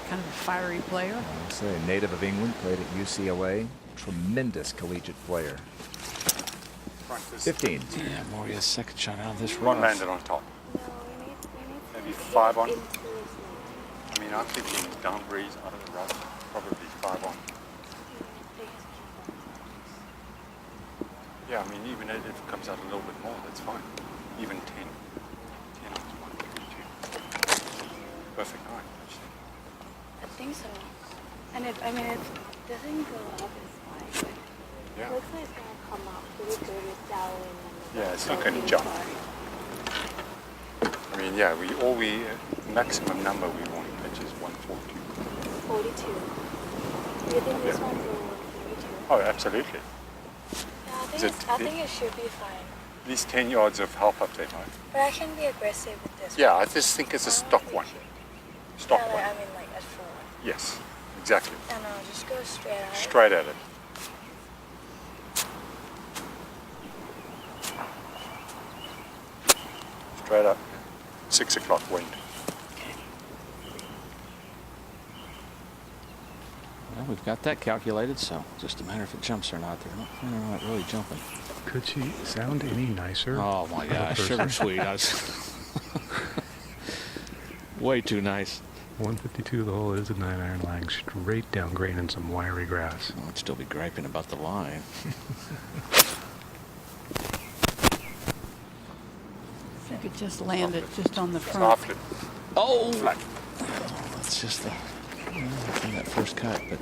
B: Kind of a fiery player.
A: I say, a native of England, played at UCLA. Tremendous collegiate player. 15.
C: Yeah, Moria's second shot out of this
H: One
C: rough.
H: landed on top.
F: No, we need
H: Maybe
F: to
H: 5 on.
F: into this
H: I mean, I'm thinking down breeze out of the rough, probably 5 on. Yeah, I mean, even if it comes out a little bit more, that's fine. Even 10. 10 on 1, 2. Perfect 9, actually.
F: I think so. And if, I mean, if it doesn't go up, it's fine.
H: Yeah.
F: It looks like it's going to come out pretty good with Darwin.
H: Yeah, it's not going to jump. I mean, yeah, maximum number we want to pitch is 142.
F: 42. Do you think this one will 42?
H: Oh, absolutely.
F: Yeah, I think it should be fine.
H: At least 10 yards of help up there, right?
F: But I can be aggressive with this
H: Yeah,
F: one.
H: I just think it's a stock one. Stock
F: Yeah,
H: one.
F: I mean, like at 4.
H: Yes, exactly.
F: And I'll just go straight out.
H: Straight at it. Straight up. 6 o'clock wind.
C: Well, we've got that calculated, so just a matter if it jumps or not. They're not really jumping.
E: Could she sound any nicer?
C: Oh my gosh, sugar sweet. I was way too nice.
E: 152 the hole is a 9-iron lying straight down green in some wiry grass.
C: I'd still be griping about the line.
B: I think it just landed just on the front.
H: Softly.
C: Oh!
H: Flat.
C: That's just the that first cut, but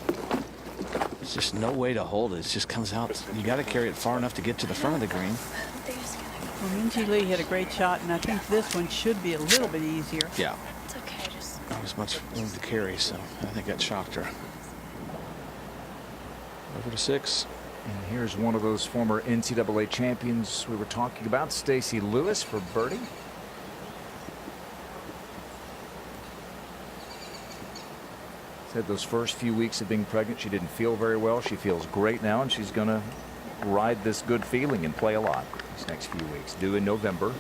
C: there's just no way to hold it. It just comes out. You got to carry it far enough to get to the front of the green.
F: I don't think it's going to go.
B: Well, Minjee Lee hit a great shot, and I think this one should be a little bit easier.
C: Yeah,
F: It's okay, just...
C: not as much room to carry, so I think that shocked her. Over to 6.
A: And here's one of those former NCAA champions we were talking about, Stacy Lewis, for birdie. Said those first few weeks of being pregnant, she didn't feel very well. She feels great now, and she's going to ride this good feeling and play a lot these next few weeks, due in November.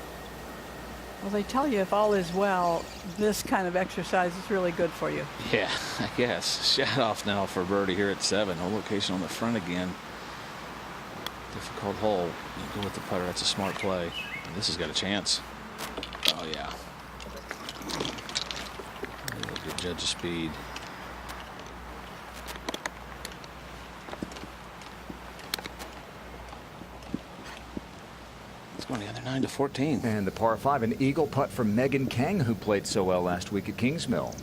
B: Well, they tell you if all is well, this kind of exercise is really good for you.
C: Yeah, I guess. Shot off now for birdie here at 7. No location on the front again. Difficult hole. You go with the putter. That's a smart play. And this has got a chance. Oh, yeah. Really good judge of speed. It's going the other 9 to 14.
A: And the par 5, an eagle putt from Megan Kang, who played so well last week at Kingsmill.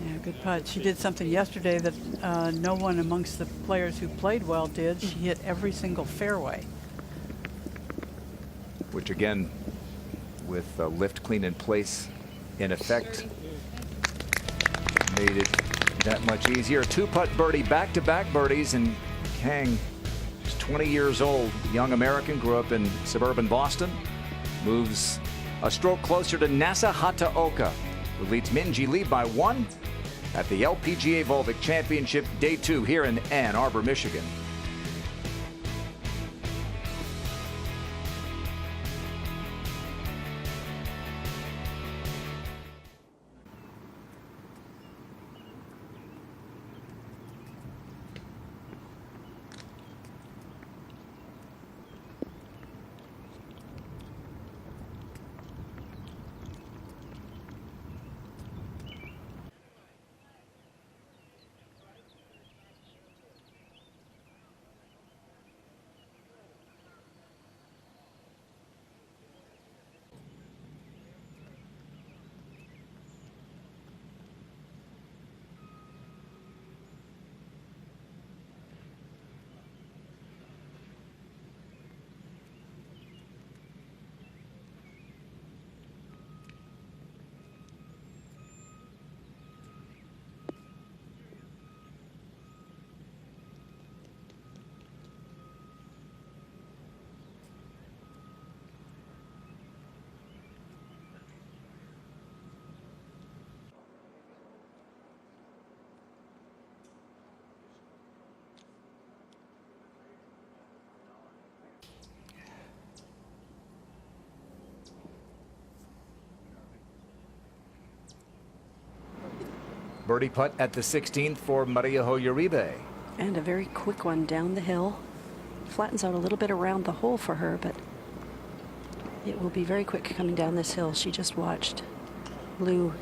B: Yeah, good putt. She did something yesterday that no one amongst the players who played well did. She hit every single fairway.
A: Which again, with lift clean in place in effect, made it that much easier. 2-putt birdie, back-to-back birdies, and Kang is 20 years old, young American, grew up in suburban Boston, moves a stroke closer to Nasa Hataoka, who leads Minjee Lee by 1 at the LPGA Volvic Championship Day 2 here in Ann Arbor, Michigan. Birdie putt at the 16th for Maria Uribe.
D: And a very quick one down the hill. Flattens out a little bit around the hole for her, but it will be very quick coming down this hill. She just watched Lou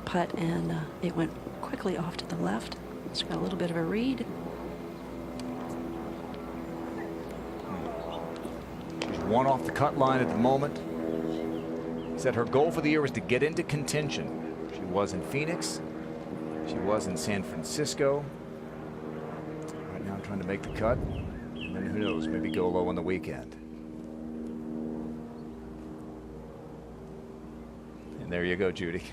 D: putt, and it went quickly off to the left. She's got a little bit of a read.
A: She's one off the cut line at the moment. Said her goal for the year was to get into contention. She was in Phoenix. She was in San Francisco. Right now trying to make the cut. And then who knows, maybe go low on the weekend. And there you go, Judy.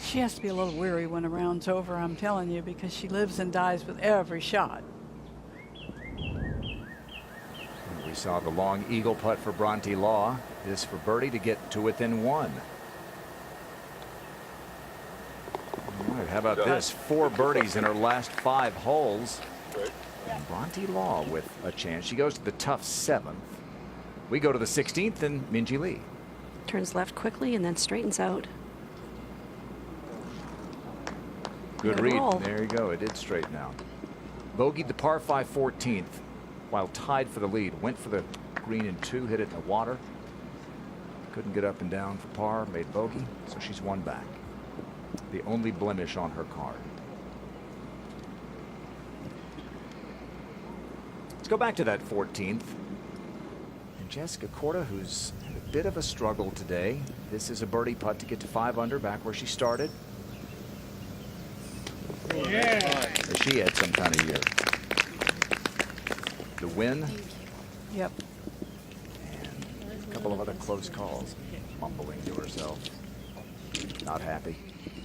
B: She has to be a little weary when a round's over, I'm telling you, because she lives and dies with every shot.
A: We saw the long eagle putt for Bronte Law. This for birdie to get to within one. All right, how about this? 4 birdies in her last 5 holes. And Bronte Law with a chance. She goes to the tough 7th. We go to the 16th and Minjee Lee.
D: Turns left quickly and then straightens out.
A: Good
D: Good
A: read.
D: roll.
A: There you go. It did straighten out. Bogeyed the par 5 14th while tied for the lead. Went for the green in 2, hit it in the water. Couldn't get up and down for par, made bogey, so she's 1 back. The only blemish on her card. Let's go back to that 14th. And Jessica Korda, who's had a bit of a struggle today. This is a birdie putt to get to 5 under, back where she started.
I: Yeah.
A: She had some kind of year. The win.
B: Yep.
A: And a couple of other close calls. Mumbling to herself. Not happy.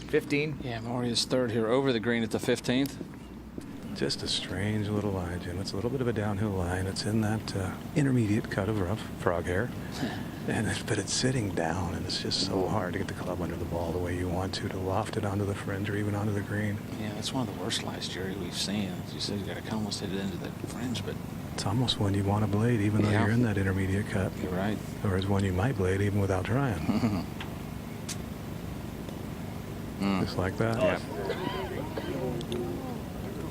A: 15.
C: Yeah, Moria's third here over the green at the 15th.
E: Just a strange little line, Jim. It's a little bit of a downhill line. It's in that intermediate cut of rough frog hair. But it's sitting down, and it's just so hard to get the club under the ball the way you want to loft it onto the fringe or even onto the green.
C: Yeah, that's one of the worst lies, Jerry, we've seen. As you said, you got to almost hit it into the fringe, but
E: It's almost one you want to blade even though you're in that intermediate cut.
C: You're right.
E: Or it's one you might blade even without trying. Just like that.
C: Yeah.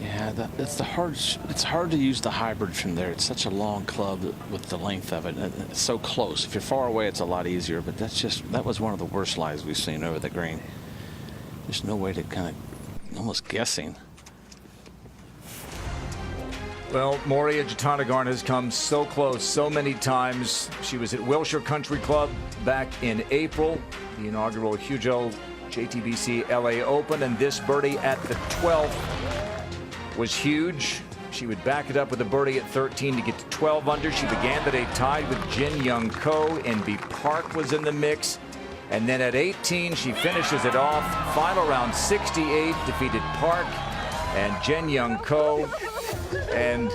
C: Yeah, it's hard to use the hybrid from there. It's such a long club with the length of it. It's so close. If you're far away, it's a lot easier. But that was one of the worst lies we've seen over the green. There's no way to kind of almost guessing.
A: Well, Moria Jatanagarn has come so close so many times. She was at Wilshire Country Club back in April, the inaugural Hugo JTBC LA Open, and this birdie at the 12th was huge. She would back it up with a birdie at 13 to get to 12 under. She began the day tied with Jin Young Ko. NB Park was in the mix. And then at 18, she finishes it off. Final round 68, defeated Park and Jin Young Ko. And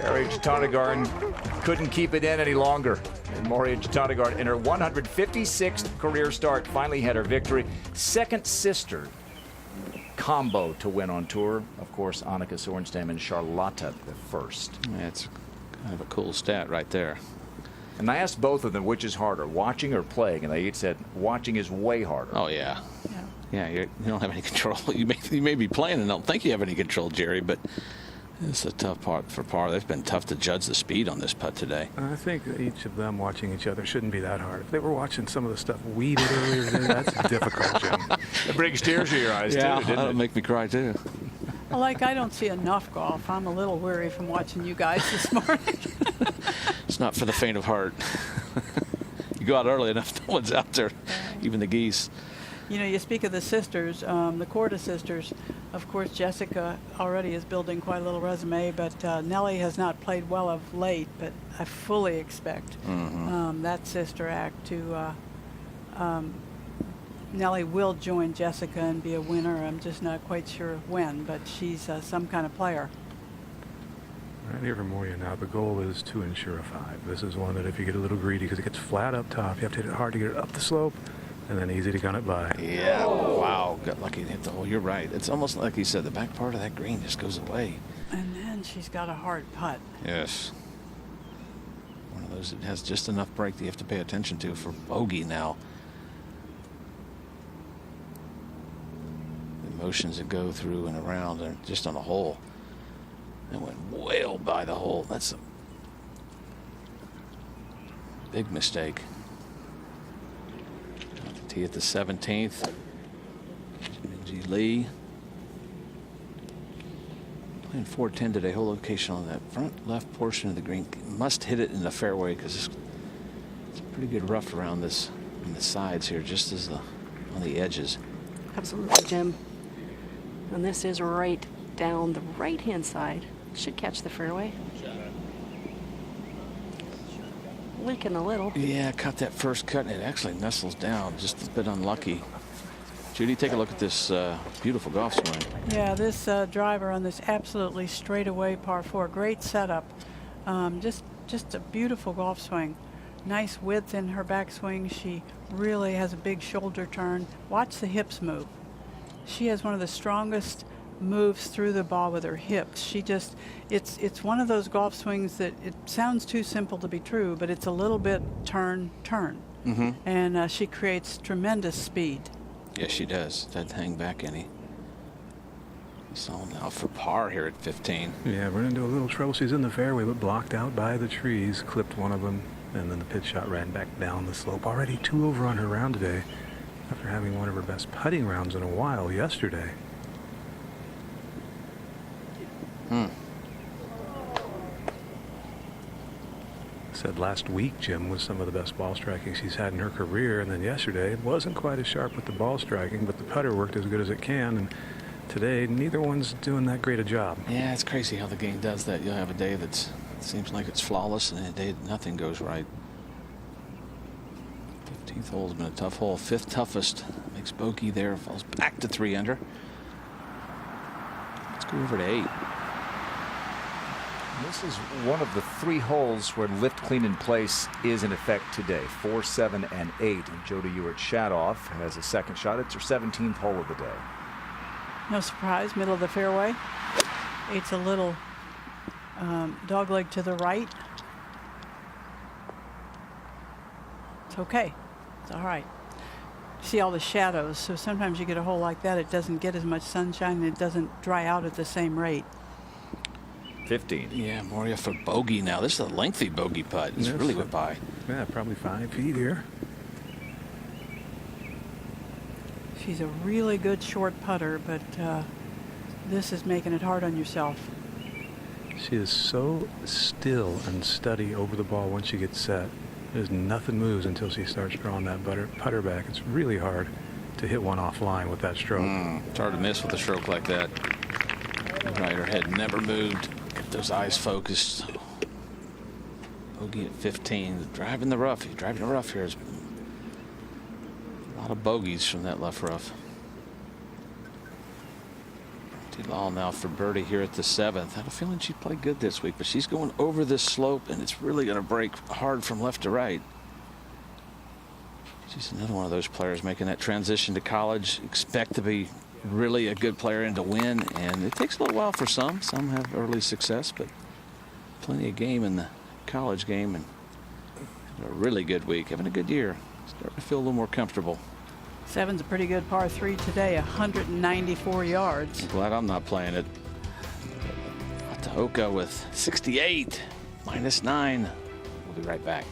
A: Moria Jatanagarn couldn't keep it in any longer. And Moria Jatanagarn, in her 156th career start, finally had her victory. Second sister combo to win on tour. Of course, Annika Sorenstam and Charlotta the first.
C: That's kind of a cool stat right there.
A: And I asked both of them which is harder, watching or playing, and they each said watching is way harder.
C: Oh, yeah. Yeah, you don't have any control. You may be playing and don't think you have any control, Jerry, but it's a tough part for par. It's been tough to judge the speed on this putt today.
E: I think each of them watching each other shouldn't be that hard. If they were watching some of the stuff we did earlier today, that's difficult, Jim.
A: It brings tears to your eyes, too, didn't
C: that'll
A: it?
C: make me cry, too.
B: Like, I don't see enough golf. I'm a little weary from watching you guys this morning.
C: It's not for the faint of heart. You go out early enough, no one's out there, even the geese.
B: You know, you speak of the sisters, the Korda sisters. Of course, Jessica already is building quite a little resume, but Nellie has not played well of late. But I fully expect that sister act to. Nellie will join Jessica and be a winner. I'm just not quite sure when, but she's some kind of player.
E: Right here for Moria now, the goal is to ensure a 5. This is one that if you get a little greedy, because it gets flat up top, you have to hit it hard to get it up the slope, and then easy to gun it by.
C: Yeah, wow, got lucky to hit the hole. You're right. It's almost like you said, the back part of that green just goes away.
B: And then she's got a hard putt.
C: Yes. One of those that has just enough break that you have to pay attention to for bogey now. motions that go through and around and just on a hole. It went well by the hole. That's a big mistake. Tee at the 17th. Minji Lee. Playing 410 today. Whole location on that front left portion of the green. Must hit it in the fairway because it's a pretty good rough around this on the sides here, just as on the edges.
D: Absolutely, Jim. And this is right down the right-hand side. Should catch the fairway. Leaking a little.
C: Yeah, caught that first cut and it actually nestles down. Just a bit unlucky. Judy, take a look at this beautiful golf swing.
B: Yeah, this driver on this absolutely straightaway par 4. Great setup. Just a beautiful golf swing. Nice width in her backswing. She really has a big shoulder turn. Watch the hips move. She has one of the strongest moves through the ball with her hips. She just, it's one of those golf swings that it sounds too simple to be true, but it's a little bit turn.
C: Mm-hmm.
B: And she creates tremendous speed.
C: Yes, she does. Doesn't hang back any. So now for par here at 15.
E: Yeah, run into a little trouble. She's in the fairway, but blocked out by the trees. Clipped one of them, and then the pitch shot ran back down the slope. Already 2 over on her round today, after having one of her best putting rounds in a while yesterday. Said last week, Jim, was some of the best ball striking she's had in her career, and then yesterday it wasn't quite as sharp with the ball striking, but the putter worked as good as it can, and today neither one's doing that great a job.
C: Yeah, it's crazy how the game does that. You'll have a day that seems like it's flawless, and a day that nothing goes right. 15th hole has been a tough hole. 5th toughest. Makes bogey there. Falls back to 3 under. Let's go over to 8.
A: This is one of the 3 holes where lift clean in place is in effect today. 4, 7, and 8. And Jody Ewart-Shadoff has a second shot. It's her 17th hole of the day.
B: No surprise, middle of the fairway. 8's a little dogleg to the right. It's okay. It's all right. See all the shadows, so sometimes you get a hole like that, it doesn't get as much sunshine and it doesn't dry out at the same rate.
A: 15.
C: Yeah, Moria for bogey now. This is a lengthy bogey putt. It's really went by.
E: Yeah, probably 5 feet here.
B: She's a really good short putter, but this is making it hard on yourself.
E: She is so still and steady over the ball once she gets set. There's nothing moves until she starts drawing that putter back. It's really hard to hit one offline with that stroke.
C: It's hard to miss with a stroke like that. Right, her head never moved. Kept those eyes focused. Bogey at 15. Driving the rough. Driving the rough here is a lot of bogeys from that left rough. Lal now for birdie here at the 7th. I had a feeling she'd play good this week, but she's going over this slope, and it's really going to break hard from left to right. She's another one of those players making that transition to college. Expect to be really a good player and to win, and it takes a little while for some. Some have early success, but plenty of game in the college game, and a really good week. Having a good year. Starting to feel a little more comfortable.
B: 7's a pretty good par 3 today, 194 yards.
C: I'm glad I'm not playing it. Atahoka with 68, -9. We'll be right back.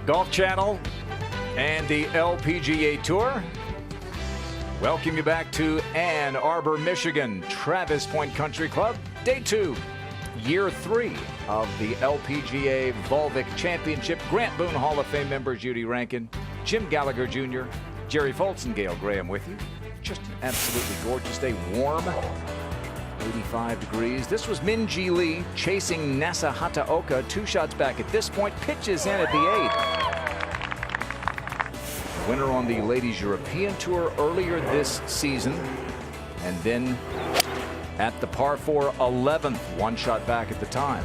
A: Golf Channel and the LPGA Tour welcome you back to Ann Arbor, Michigan, Travis Point Country Club, Day 2, Year 3 of the LPGA Volvic Championship. Grant Boone Hall of Fame member Judy Rankin, Jim Gallagher Jr., Jerry Foltz, and Gail Graham with you. Just an absolutely gorgeous day, warm, 85 degrees. This was Minjee Lee chasing Nasa Hataoka, 2 shots back at this point, pitches in at the 8th. The winner on the Ladies European Tour earlier this season, and then at the par 4 11th, 1 shot back at the time.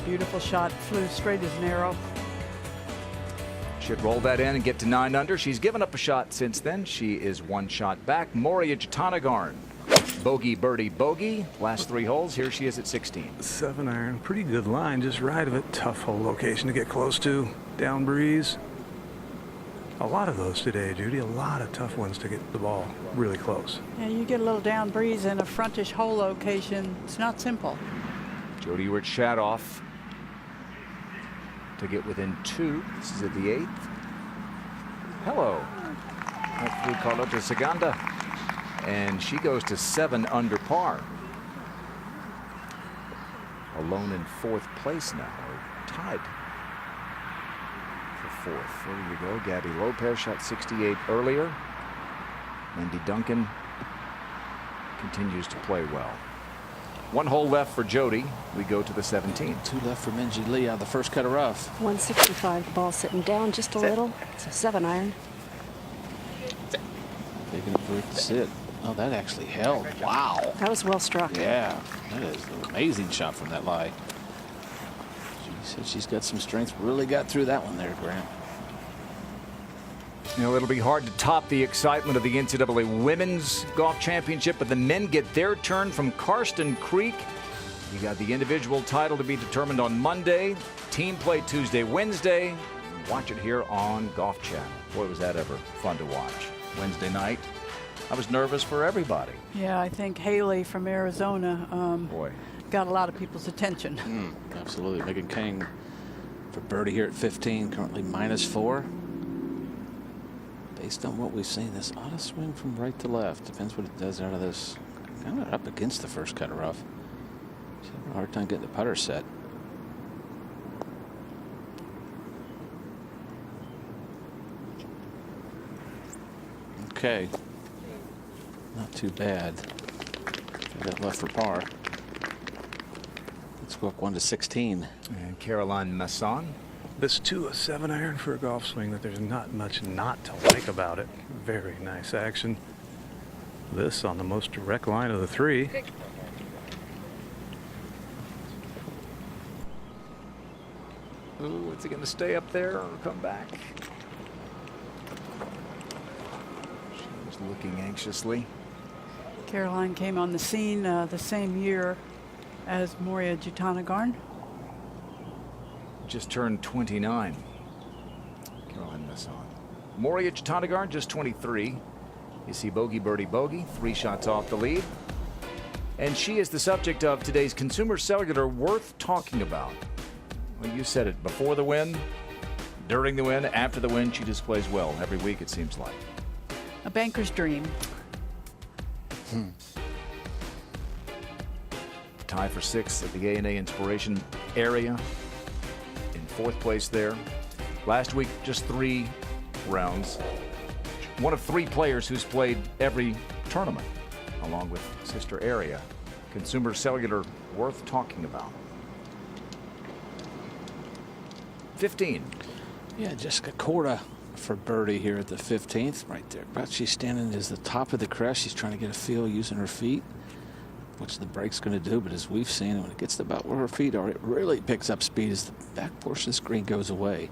B: Beautiful shot, flew straight as an arrow.
A: Should roll that in and get to 9 under. She's given up a shot since then. She is 1 shot back. Moria Jatanagarn, bogey, birdie, bogey. Last 3 holes. Here she is at 16.
E: 7-iron, pretty good line, just right of it. Tough hole location to get close to. Down breeze. A lot of those today, Judy. A lot of tough ones to get the ball really close.
B: Yeah, you get a little down breeze in a frontish hole location. It's not simple.
A: Jody Rich-Shadoff to get within 2. This is at the 8th. Hello. That's through Carlota Saganda. And she goes to 7 under par. Alone in 4th place now, or tied for 4th. There you go. Gabby Lopez shot 68 earlier. Wendy Duncan continues to play well. 1 hole left for Jody. We go to the 17th.
C: 2 left for Minjee Lee out of the first cut of rough.
D: 165, the ball sitting down just a little. It's a 7-iron.
C: Big enough for it to sit. Oh, that actually held. Wow.
D: That was well struck.
C: Yeah, that is an amazing shot from that lie. She said she's got some strength. Really got through that one there, Grant.
A: You know, it'll be hard to top the excitement of the NCAA Women's Golf Championship, but the men get their turn from Karsten Creek. You got the individual title to be determined on Monday, team play Tuesday, Wednesday. Watch it here on Golf Channel. Boy, was that ever fun to watch. Wednesday night, I was nervous for everybody.
B: Yeah, I think Haley from Arizona got a lot of people's attention.
C: Absolutely. Megan King for birdie here at 15, currently -4. Based on what we've seen, this ought to swing from right to left. Depends what it does out of this. Kind of up against the first cut of rough. She's having a hard time getting the putter set. Okay. Not too bad. Got that left for par. Let's go up 1 to 16.
A: And Caroline Masson.
E: This too, a 7-iron for a golf swing that there's not much not to like about it. Very nice action. This on the most direct line of the 3.
A: Ooh, is he going to stay up there or come back? She's looking anxiously.
B: Caroline came on the scene the same year as Moria Jatanagarn.
A: Just turned 29. Caroline Masson. Moria Jatanagarn just 23. You see bogey, birdie, bogey. 3 shots off the lead. And she is the subject of today's Consumer Cellular Worth Talking About. Well, you said it before the win, during the win, after the win. She displays well every week, it seems like.
B: A banker's dream.
A: Tie for 6th at the A&A Inspiration area. In 4th place there. Last week, just 3 rounds. One of 3 players who's played every tournament, along with sister area. Consumer Cellular worth talking about. 15.
C: Yeah, Jessica Korda for birdie here at the 15th, right there. But she's standing as the top of the crest. She's trying to get a feel using her feet. What's the break's going to do? But as we've seen, when it gets to about where her feet are, it really picks up speed as the back portion of the screen goes away.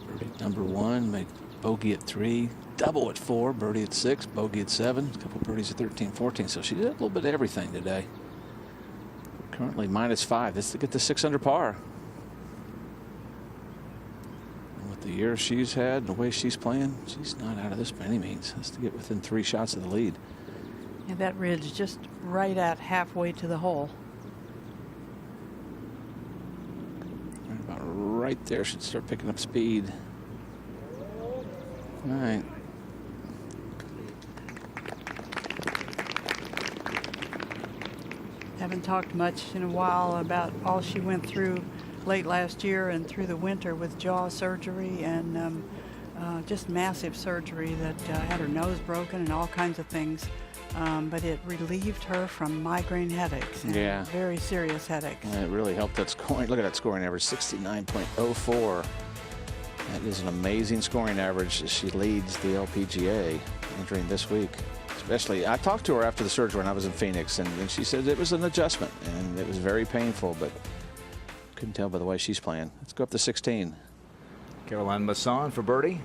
C: Birdie number 1, make bogey at 3, double at 4, birdie at 6, bogey at 7, a couple birdies at 13, 14. So she did a little bit of everything today. Currently -5. This to get the 6 under par. The year she's had, the way she's playing, she's not out of this by any means. Has to get within 3 shots of the lead.
B: And that ridge just right at halfway to the hole.
C: Right about right there, should start picking up speed. All right.
B: Haven't talked much in a while about all she went through late last year and through the winter with jaw surgery and just massive surgery that had her nose broken and all kinds of things. But it relieved her from migraine headaches.
C: Yeah.
B: Very serious headaches.
C: And it really helped that scoring. Look at that scoring average, 69.04. That is an amazing scoring average as she leads the LPGA entering this week. Especially, I talked to her after the surgery when I was in Phoenix, and she said it was an adjustment, and it was very painful, but couldn't tell by the way she's playing. Let's go up to 16.
A: Caroline Masson for birdie.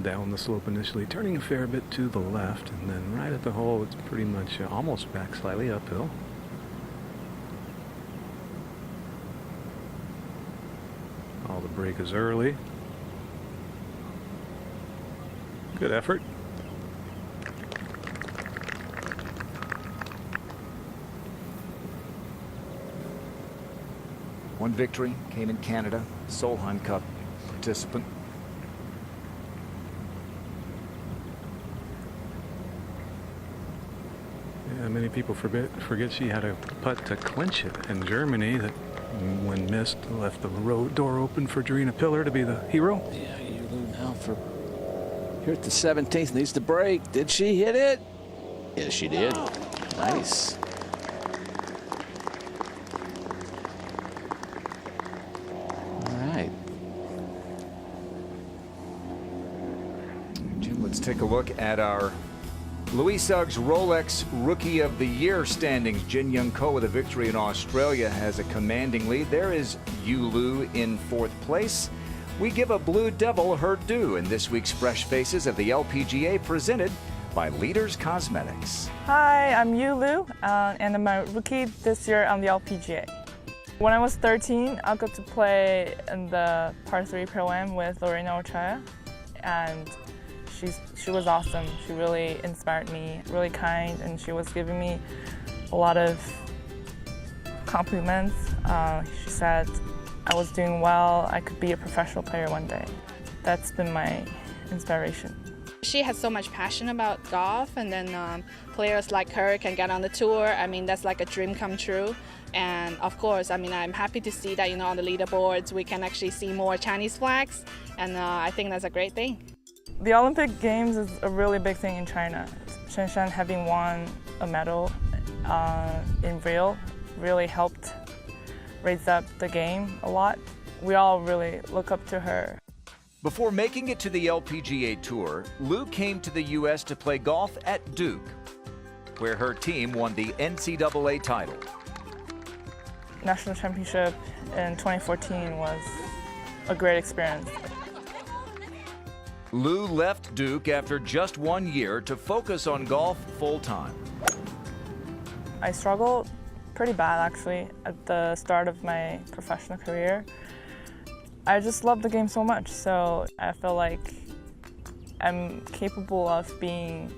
E: Down the slope initially, turning a fair bit to the left, and then right at the hole, it's pretty much almost back slightly uphill. All the break is early. Good effort.
A: One victory came in Canada, Solheim Cup participant.
E: Yeah, many people forget she had a putt to clinch it in Germany that, when missed, left the road door open for Jarena Pillar to be the hero.
C: Yeah, Yulu now for here at the 17th, needs to break. Did she hit it? Yes, she did. Nice.
A: Take a look at our Louis Suggs Rolex Rookie of the Year standings. Jin Young Ko with a victory in Australia has a commanding lead. There is Yu Lu in 4th place. We give a Blue Devil her due in this week's Fresh Faces of the LPGA presented by Leaders Cosmetics.
J: Hi, I'm Yu Lu, and I'm a rookie this year on the LPGA. When I was 13, I got to play in the Par 3 Pro-Am with Lorena Ochaya, and she was awesome. She really inspired me, really kind, and she was giving me a lot of compliments. She said I was doing well, I could be a professional player one day. That's been my inspiration.
F: She has so much passion about golf, and then players like her can get on the tour. I mean, that's like a dream come true. And of course, I mean, I'm happy to see that, on the leaderboards, we can actually see more Chinese flags, and I think that's a great thing.
J: The Olympic Games is a really big thing in China. Shenshan having won a medal in Rio really helped raise up the game a lot. We all really look up to her.
A: Before making it to the LPGA Tour, Lu came to the U.S. to play golf at Duke, where her team won the NCAA title.
J: National Championship in 2014 was a great experience.
A: Lu left Duke after just 1 year to focus on golf full-time.
J: I struggled pretty bad, actually, at the start of my professional career. I just love the game so much, so I feel like I'm capable of being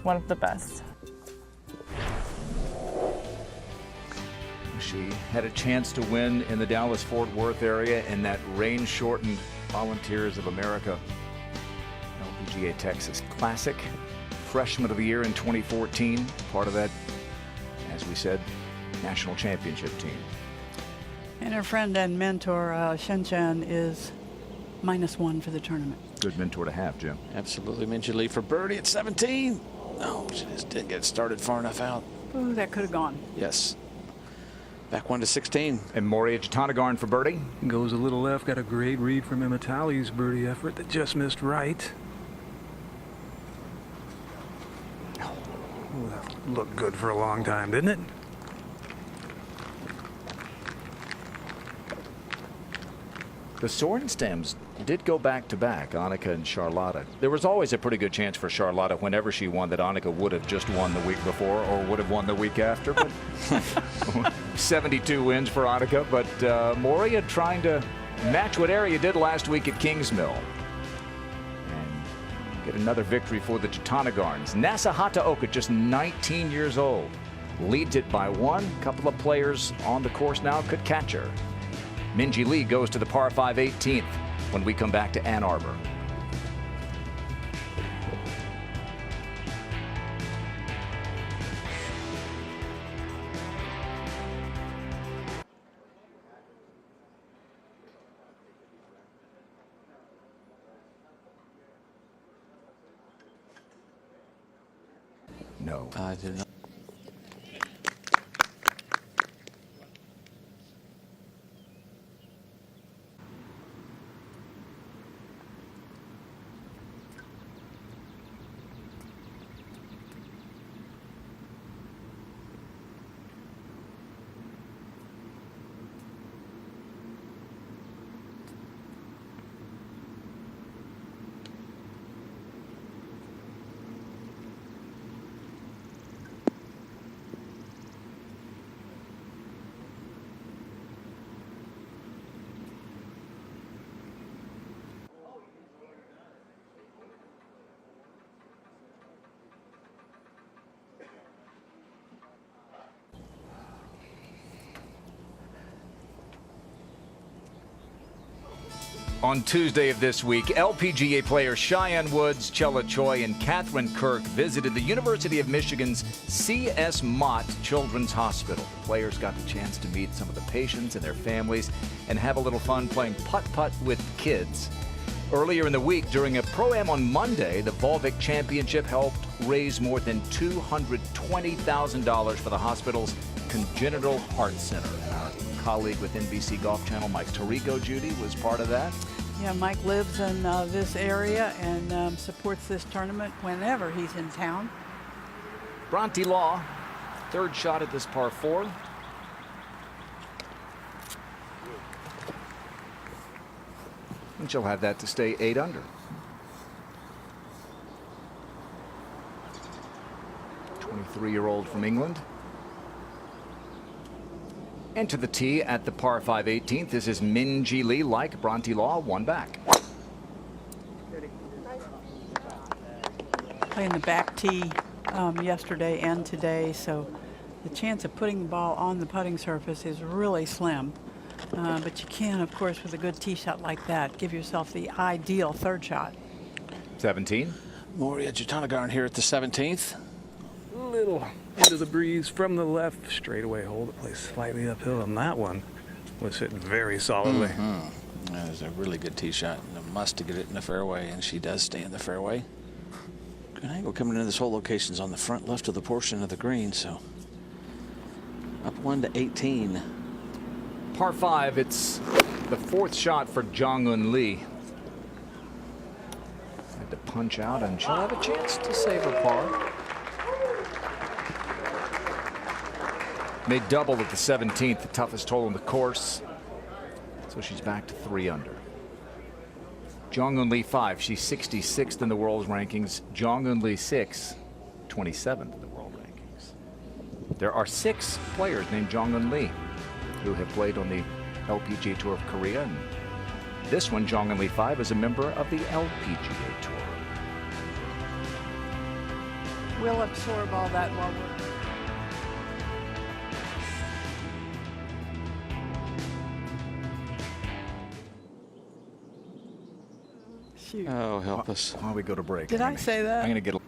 J: one of the best.
A: She had a chance to win in the Dallas-Fort Worth area in that rain-shortened Volunteers of America LPGA Texas Classic. Freshman of the Year in 2014. Part of that, as we said, national championship team.
B: And her friend and mentor, Shenshan, is -1 for the tournament.
A: Good mentor to have, Jim.
C: Absolutely. Minji Lee for birdie at 17. No, she just didn't get started far enough out.
B: Ooh, that could have gone.
C: Yes. Back 1 to 16.
A: And Moria Jatanagarn for birdie.
E: Goes a little left, got a great read from Emma Talley's birdie effort that just missed right. Oh, that looked good for a long time, didn't it?
A: The Sorenstems did go back-to-back, Annika and Charlotta. There was always a pretty good chance for Charlotta whenever she won that Annika would have just won the week before or would have won the week after. But 72 wins for Annika, but Moria trying to match what area did last week at Kingsmill. And get another victory for the Jatanagarns. Nasa Hataoka, just 19 years old, leads it by one. A couple of players on the course now could catch her. Minji Lee goes to the par 5 18th when we come back to Ann Arbor. No.
C: I did not.
A: On Tuesday of this week, LPGA players Cheyenne Woods, Chella Choi, and Catherine Kirk visited the University of Michigan's C.S. Mott Children's Hospital. The players got the chance to meet some of the patients and their families and have a little fun playing putt-putt with kids. Earlier in the week, during a Pro-Am on Monday, the Volvic Championship helped raise more than $220,000 for the hospital's Congenital Heart Center. Our colleague with NBC Golf Channel, Mike Tirico, Judy, was part of that.
B: Yeah, Mike lives in this area and supports this tournament whenever he's in town.
A: Bronte Law, third shot at this par 4. And she'll have that to stay 8 under. 23-year-old from England. And to the tee at the par 5 18th. This is Minji Lee, like Bronte Law, one back.
B: Playing the back tee yesterday and today, so the chance of putting the ball on the putting surface is really slim. But you can, of course, with a good tee shot like that, give yourself the ideal third shot.
A: 17.
C: Moria Jatanagarn here at the 17th.
E: Little into the breeze from the left, straightaway hole that plays slightly uphill, and that one was hitting very solidly.
C: That was a really good tee shot, and a must to get it in the fairway, and she does stay in the fairway. Good angle coming into this hole. Location's on the front left of the portion of the green, so up 1 to 18.
A: Par 5, it's the 4th shot for Jong-Un Lee. Had to punch out, and she'll have a chance to save her par. Made double at the 17th, the toughest hole on the course. So she's back to 3 under. Jong-Un Lee 5, she's 66th in the world's rankings. Jong-Un Lee 6, 27th in the world rankings. There are 6 players named Jong-Un Lee who have played on the LPGA Tour of Korea. And this one, Jong-Un Lee 5, is a member of the LPGA Tour.
B: We'll absorb all that while we're... Shoot.
C: Oh, help us.
A: Why don't we go to break?
B: Did I say that?
A: I'm going to get a...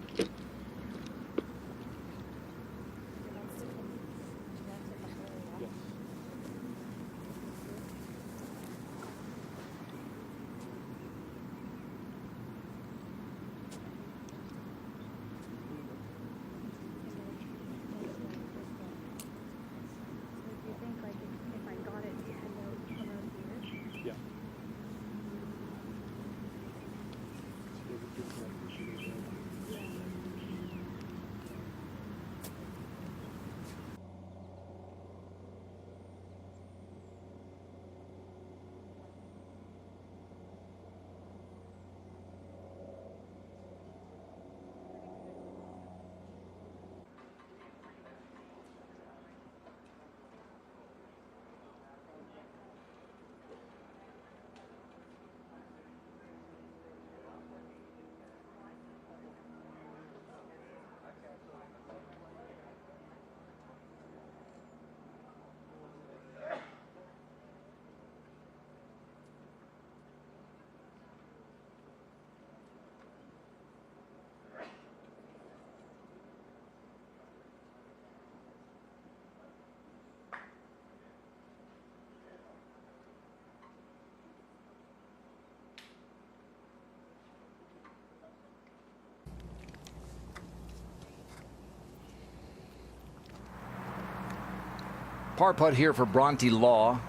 A: Par putt here for Bronte Law.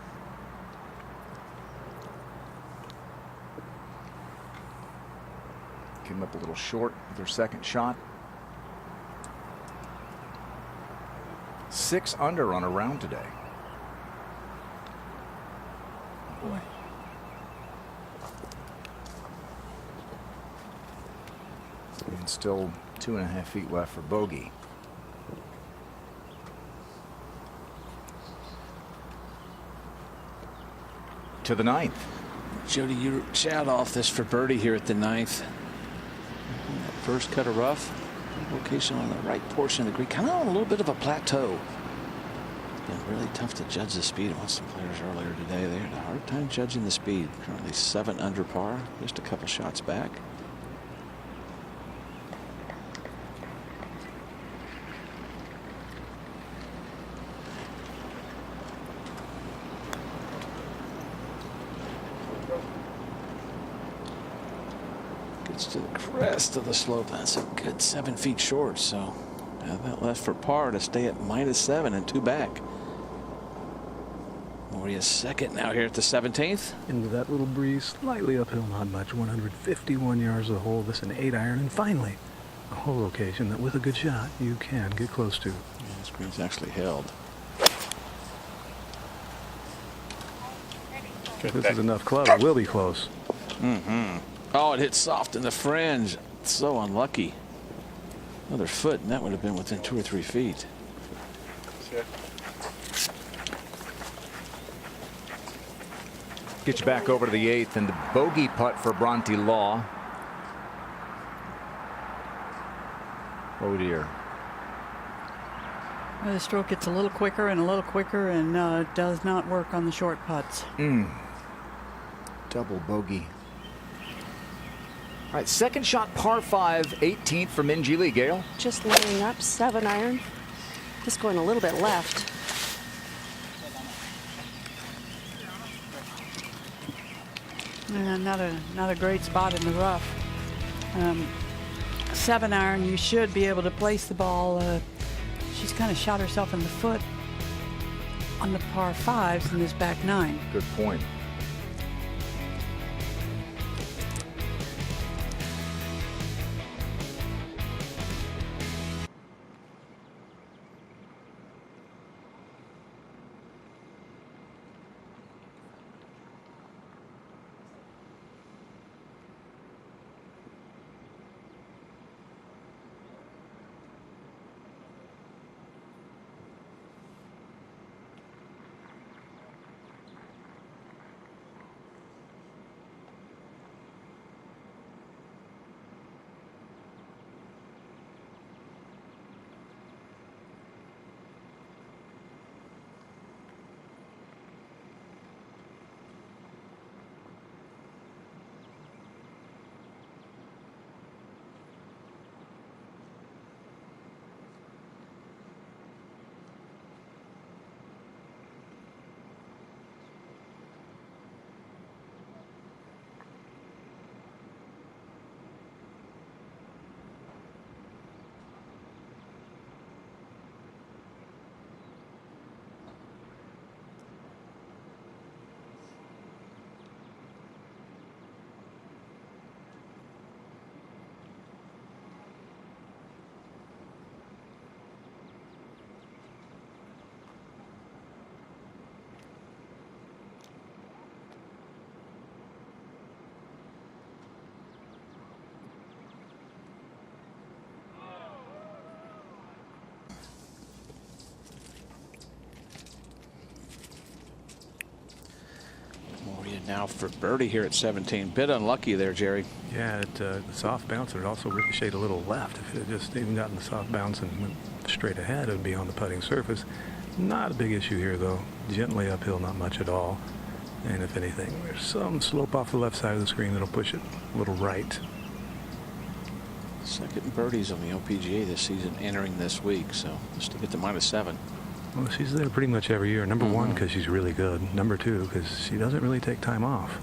A: Came up a little short with her second shot. 6 under on a round today. Boy. And still 2.5 feet left for bogey. To the 9th.
C: Jody, you shot off this for birdie here at the 9th. That first cut of rough. Location on the right portion of the green, kind of on a little bit of a plateau. Been really tough to judge the speed. I watched some players earlier today. They had a hard time judging the speed. Currently 7 under par, just a couple shots back. Gets to the crest of the slope. That's a good 7 feet short. So have that left for par to stay at -7 and 2 back. Moria's second now here at the 17th.
E: Into that little breeze, slightly uphill, not much. 151 yards of the hole. This an 8-iron, and finally a hole location that with a good shot you can get close to.
C: Yeah, this green's actually held.
E: This is enough club. It will be close.
C: Oh, it hit soft in the fringe. So unlucky. Another foot, and that would have been within 2 or 3 feet.
A: Get you back over to the 8th, and the bogey putt for Bronte Law. Oh dear.
B: Well, the stroke gets a little quicker and a little quicker, and does not work on the short putts.
A: Double bogey. All right, second shot, par 5, 18th for Minjee Lee. Gale.
D: Just laying up, 7-iron. Just going a little bit left.
B: Not a great spot in the rough. 7-iron, you should be able to place the ball. She's kind of shot herself in the foot on the par 5s in this back 9.
A: Good point.
C: Now for birdie here at 17. Bit unlucky there, Jerry.
E: Yeah, the soft bouncer also ricocheted a little left. If it had just even gotten the soft bounce and went straight ahead, it would be on the putting surface. Not a big issue here, though. Gently uphill, not much at all. And if anything, there's some slope off the left side of the screen that'll push it a little right.
C: Second birdies on the LPGA this season entering this week, so just to get to -7.
E: Well, she's there pretty much every year. Number one, because she's really good. Number two, because she doesn't really take time off.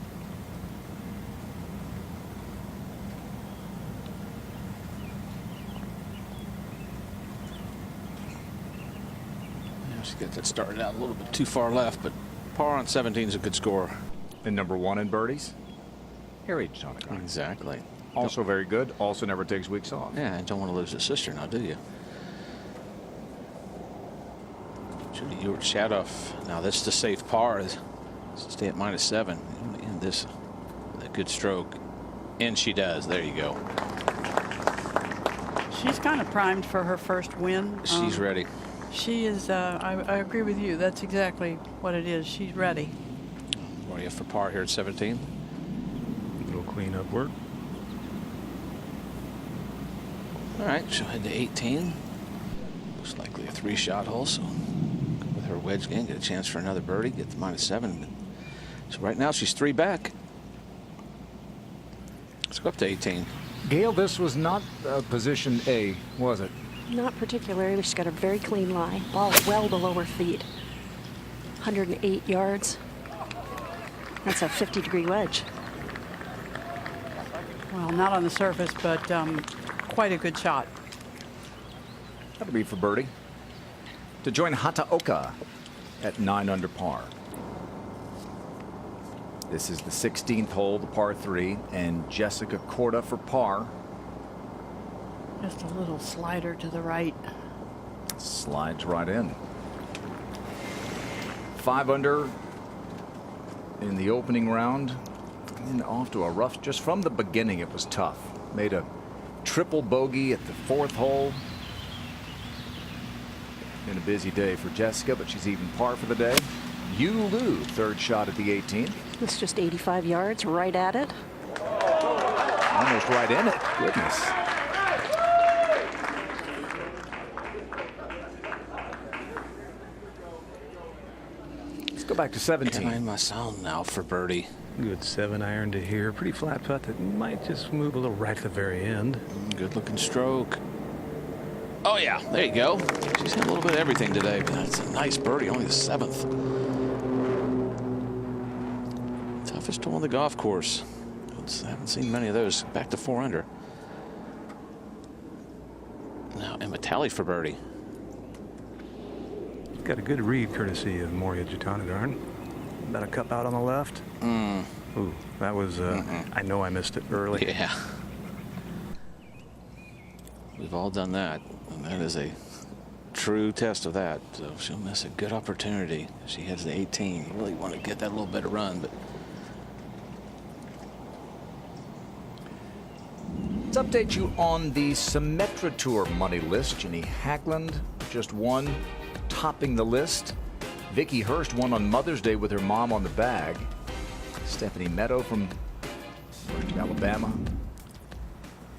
C: She got that started out a little bit too far left, but par on 17 is a good score.
A: And number 1 in birdies, Harry Jonathan.
C: Exactly.
A: Also very good. Also never takes weeks off.
C: Yeah, don't want to lose his sister now, do you? Judy Ewart Shadoff. Now this is the safe par. Stay at -7. In this, a good stroke, and she does. There you go.
B: She's kind of primed for her first win.
C: She's ready.
B: She is. I agree with you. That's exactly what it is. She's ready.
C: What do you have for par here at 17?
E: A little cleanup work.
C: All right, she'll head to 18. Most likely a 3-shot hole, so with her wedge game, get a chance for another birdie, get to -7. So right now she's 3 back. Let's go up to 18.
A: Gail, this was not position A, was it?
D: Not particularly. She's got a very clean lie. Ball well below her feet. 108 yards. That's a 50-degree wedge.
B: Well, not on the surface, but quite a good shot.
A: That'll be for birdie. To join Hataoka at 9 under par. This is the 16th hole, the par 3, and Jessica Korda for par.
B: Just a little slider to the right.
A: Slides right in. 5 under in the opening round. And off to a rough, just from the beginning it was tough. Made a triple bogey at the 4th hole. Been a busy day for Jessica, but she's even par for the day. Yu Lu, 3rd shot at the 18th.
D: It's just 85 yards, right at it.
A: Almost right in it. Goodness. Let's go back to 17.
C: Find my sound now for birdie.
E: Good 7-iron to here. Pretty flat putt that might just move a little right at the very end.
C: Good looking stroke. Oh yeah, there you go. She's had a little bit of everything today, but that's a nice birdie, only the 7th. Toughest hole on the golf course. I haven't seen many of those. Back to 4 under. Now Emma Talley for birdie.
E: Got a good read courtesy of Moria Jatanagarn. About a cup out on the left. Ooh, that was, I know I missed it early.
C: Yeah. We've all done that, and that is a true test of that. So she'll miss a good opportunity. She heads to 18. Really want to get that little bit of run, but
A: Let's update you on the Symetra Tour money list. Jenny Hagland just won, topping the list. Vicky Hurst won on Mother's Day with her mom on the bag. Stephanie Meadow from Alabama,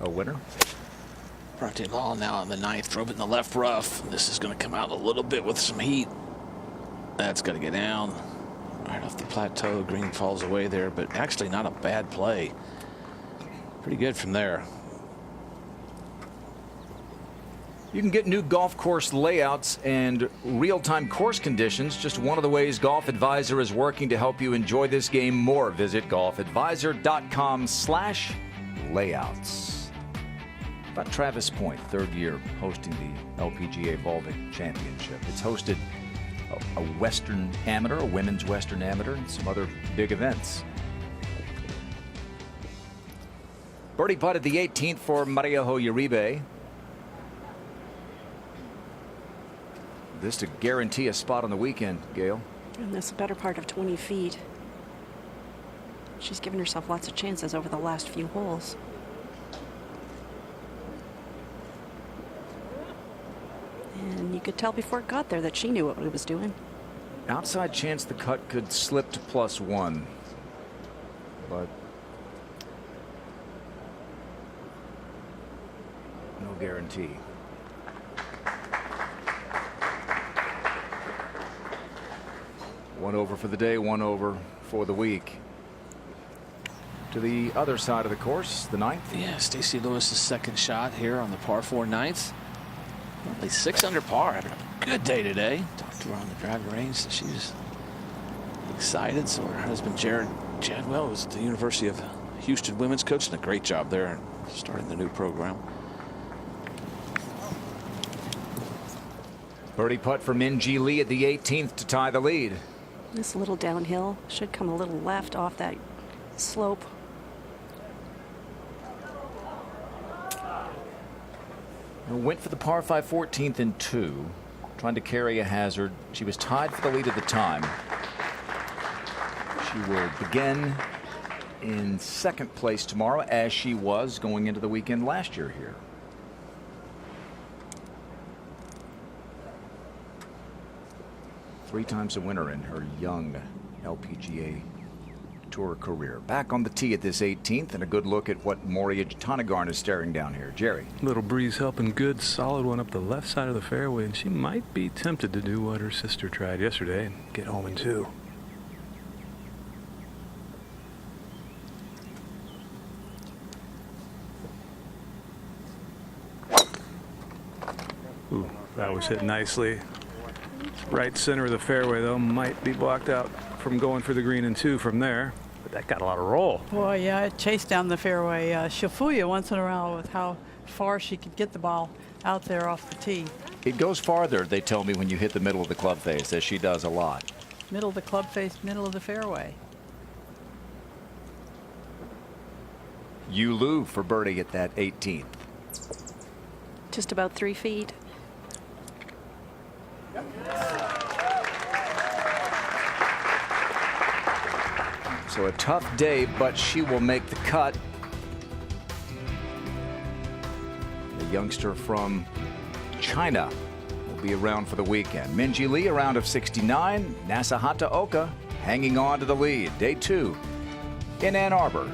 A: a winner.
C: Bronte Law now on the 9th, drove it in the left rough. This is going to come out a little bit with some heat. That's got to get down right off the plateau. Green falls away there, but actually not a bad play. Pretty good from there.
A: You can get new golf course layouts and real-time course conditions. Just one of the ways Golf Advisor is working to help you enjoy this game more. Visit golfadvisor.com/layouts. About Travis Point, 3rd year hosting the LPGA Evolving Championship. It's hosted a Western Amateur, a women's Western Amateur, and some other big events. Birdie putt at the 18th for Maria Uribe. This to guarantee a spot on the weekend, Gail.
D: And that's the better part of 20 feet. She's given herself lots of chances over the last few holes. And you could tell before it got there that she knew what it was doing.
A: Outside chance the cut could slip to +1. But no guarantee. One over for the day, one over for the week. To the other side of the course, the 9th.
C: Yeah, Stacey Lewis's 2nd shot here on the par 4 9th. Only 6 under par, having a good day today. Talked to her on the driving range, so she's excited. So her husband Jared Chadwell was at the University of Houston women's coach, and a great job there starting the new program.
A: Birdie putt for Min Ji Lee at the 18th to tie the lead.
D: This little downhill should come a little left off that slope.
A: Went for the par 5 14th and 2, trying to carry a hazard. She was tied for the lead at the time. She will begin in second place tomorrow, as she was going into the weekend last year here. Three times a winner in her young LPGA Tour career. Back on the tee at this 18th, and a good look at what Moria Jatanugarn is staring down here. Jerry.
E: Little breeze helping, good solid one up the left side of the fairway, and she might be tempted to do what her sister tried yesterday and get home in 2. Ooh, that was hit nicely. Right center of the fairway, though, might be blocked out from going for the green in 2 from there. But that got a lot of roll.
B: Boy, yeah, it chased down the fairway. She'll fool you once in a while with how far she could get the ball out there off the tee.
A: It goes farther, they tell me, when you hit the middle of the club face, as she does a lot.
B: Middle of the club face, middle of the fairway.
A: Yulu for birdie at that 18th.
D: Just about 3 feet.
A: So a tough day, but she will make the cut. The youngster from China will be around for the weekend. Min Ji Lee, a round of 69. Nasahata Oka hanging on to the lead. Day 2 in Ann Arbor.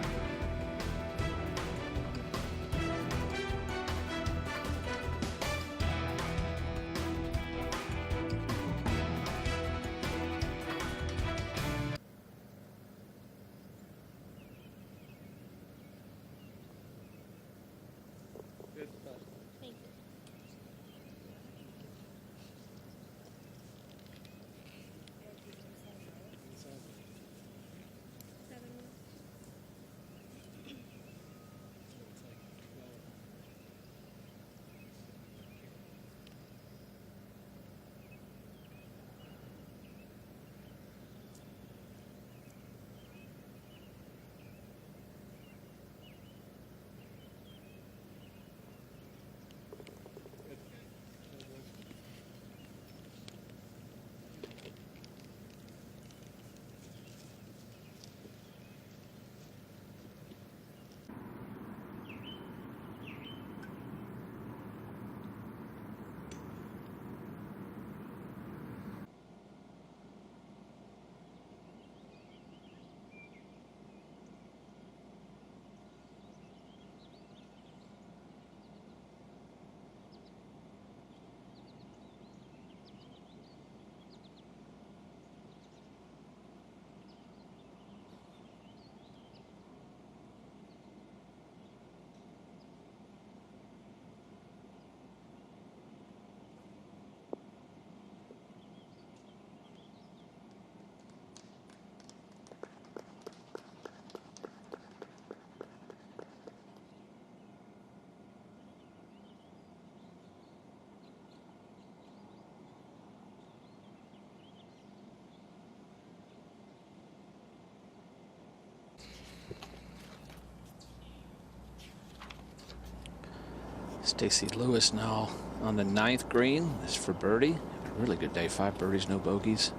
C: Stacy Lewis now on the 9th green. This is for birdie. A really good day. 5 birdies, no bogeys.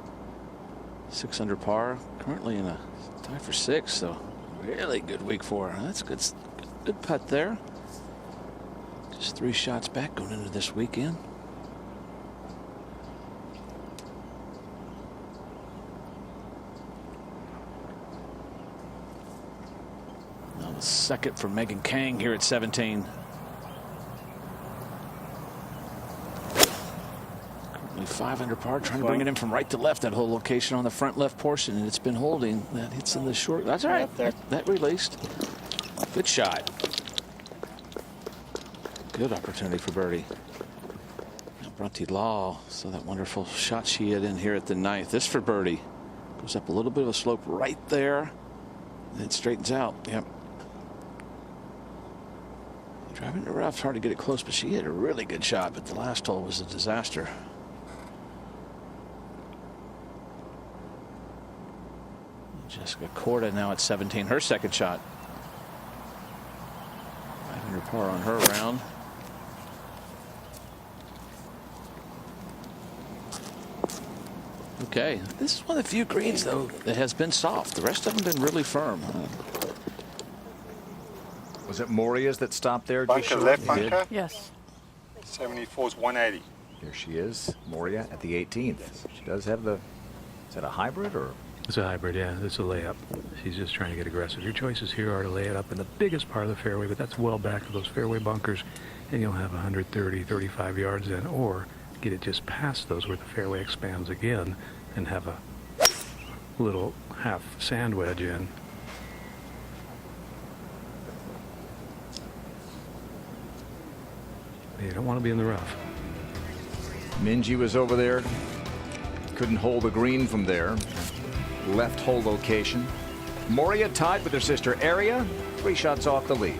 C: 6 under par. Currently in a tie for 6th, so really good week for her. That's good. Good putt there. Just 3 shots back going into this weekend. Now the second for Megan Kang here at 17. 5 under par, trying to bring it in from right to left. That whole location on the front left portion, and it's been holding. That hits in the short. That's all right. That released. Good shot. Good opportunity for birdie. Now Bronte Law, so that wonderful shot she had in here at the 9th. This for birdie. Goes up a little bit of a slope right there. And it straightens out. Yep. Driving it rough, hard to get it close, but she hit a really good shot. But the last hole was a disaster. Jessica Korda now at 17. Her second shot. 500 par on her round. Okay, this is one of the few greens though that has been soft. The rest of them have been really firm.
A: Was it Moria's that stopped there?
H: Bunker left bunker.
B: Yes.
H: 74 is 180.
A: Here she is, Moria at the 18th. She does have the, is that a hybrid or?
E: It's a hybrid, yeah. It's a layup. She's just trying to get aggressive. Your choices here are to lay it up in the biggest part of the fairway, but that's well back of those fairway bunkers, and you'll have 130, 35 yards in, or get it just past those where the fairway expands again and have a little half sand wedge in. You don't want to be in the rough.
A: Minjee was over there. Couldn't hold the green from there. Left hole location. Moria tied with her sister Aria. 3 shots off the lead.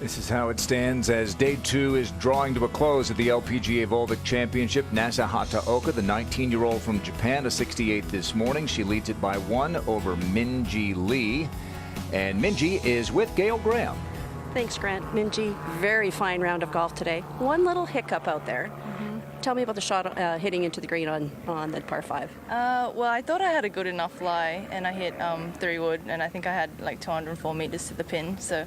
A: This is how it stands as day 2 is drawing to a close at the LPGA Volvic Championship. Nasa Hataoka, the 19-year-old from Japan, a 68th this morning. She leads it by 1 over Minjee Lee. And Minjee is with Gail Graham.
D: Thanks, Grant. Minjee, very fine round of golf today. One little hiccup out there. Tell me about the shot hitting into the green on the par 5.
J: Well, I thought I had a good enough lie, and I hit 3-wood, and I think I had like 204 meters to the pin. So,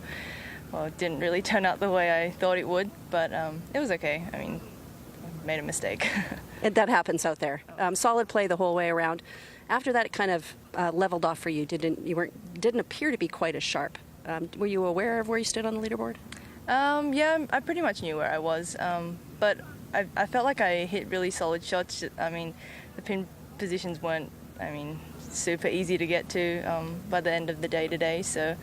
J: well, it didn't really turn out the way I thought it would, but it was okay. I mean, I made a mistake.
D: That happens out there. Solid play the whole way around. After that, it kind of leveled off for you. Didn't appear to be quite as sharp. Were you aware of where you stood on the leaderboard?
J: Yeah, I pretty much knew where I was, but I felt like I hit really solid shots. I mean, the pin positions weren't, super easy to get to by the end of the day today. So,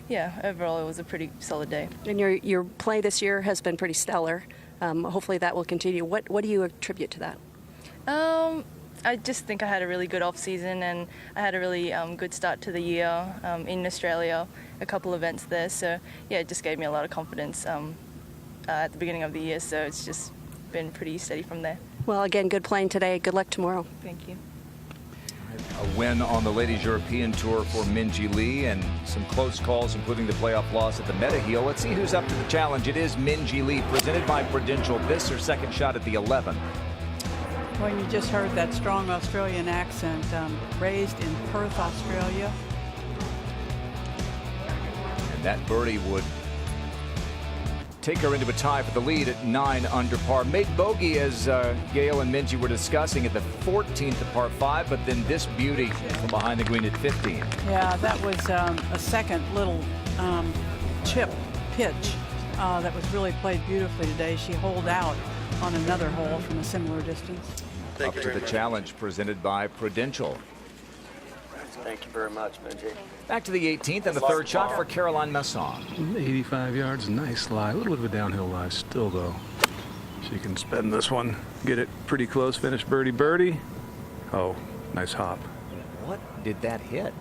J: yeah, overall it was a pretty solid day. And
D: your play this year has been pretty stellar. Hopefully that will continue. What do you attribute to that?
J: I just think I had a really good off-season, and I had a really good start to the year in Australia, a couple events there. So, yeah, it just gave me a lot of confidence at the beginning of the year. So it's just been pretty steady from there.
D: Well, again, good playing today. Good luck tomorrow.
J: Thank you.
A: A win on the Ladies European Tour for Minjee Lee and some close calls, including the playoff loss at the Meta Heel. Let's see who's up to the challenge. It is Minjee Lee, presented by Prudential. This her second shot at the 11.
B: Well, you just heard that strong Australian accent, raised in Perth, Australia.
A: And that birdie would take her into a tie for the lead at 9 under par. Made bogey, as Gail and Minjee were discussing, at the 14th at par 5, but then this beauty from behind the green at 15.
B: Yeah, that was a second little chip pitch that was really played beautifully today. She holed out on another hole from a similar distance.
A: Up to the challenge presented by Prudential.
G: Thank you very much, Benji.
A: Back to the 18th and the third shot for Caroline Masson.
E: 85 yards, nice lie. A little bit of a downhill lie still, though. She can spend this one, get it pretty close, finish birdie. Oh, nice hop.
A: What did that hit?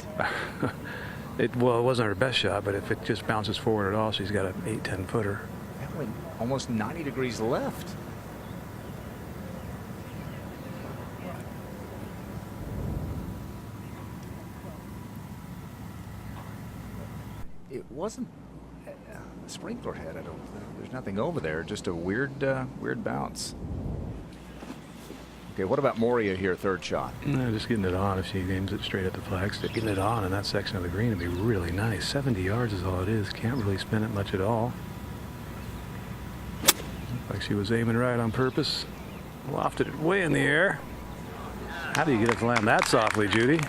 E: It wasn't her best shot, but if it just bounces forward at all, she's got an 8-10 footer.
A: That went almost 90 degrees left. It wasn't a sprinkler head. There's nothing over there. Just a weird bounce. Okay, what about Moria here, third shot?
E: No, just getting it on. If she aims it straight at the flagstick, getting it on in that section of the green would be really nice. 70 yards is all it is. Can't really spin it much at all. Like she was aiming right on purpose. Lofted it way in the air. How do you get it to land that softly, Judy?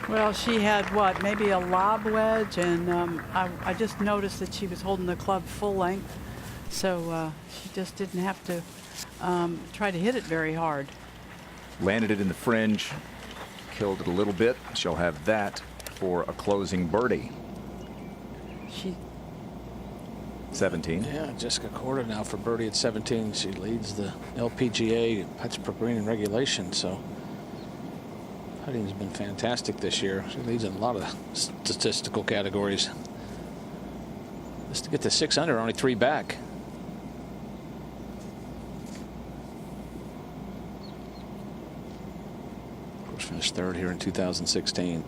B: Well, she had what, maybe a lob wedge, and I just noticed that she was holding the club full length, so she just didn't have to try to hit it very hard.
A: Landed it in the fringe, killed it a little bit. She'll have that for a closing birdie. 17.
C: Yeah, Jessica Korda now for birdie at 17. She leads the LPGA putts per green in regulation, so putting's been fantastic this year. She leads in a lot of statistical categories. Just to get to 6 under, only 3 back. Of course, finished third here in 2016.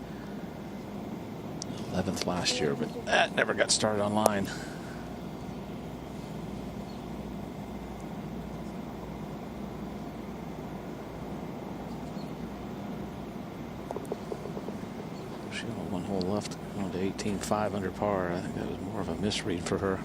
C: 11th last year, but that never got started online. Left on to 18.5 under par. I think that was more of a misread for her.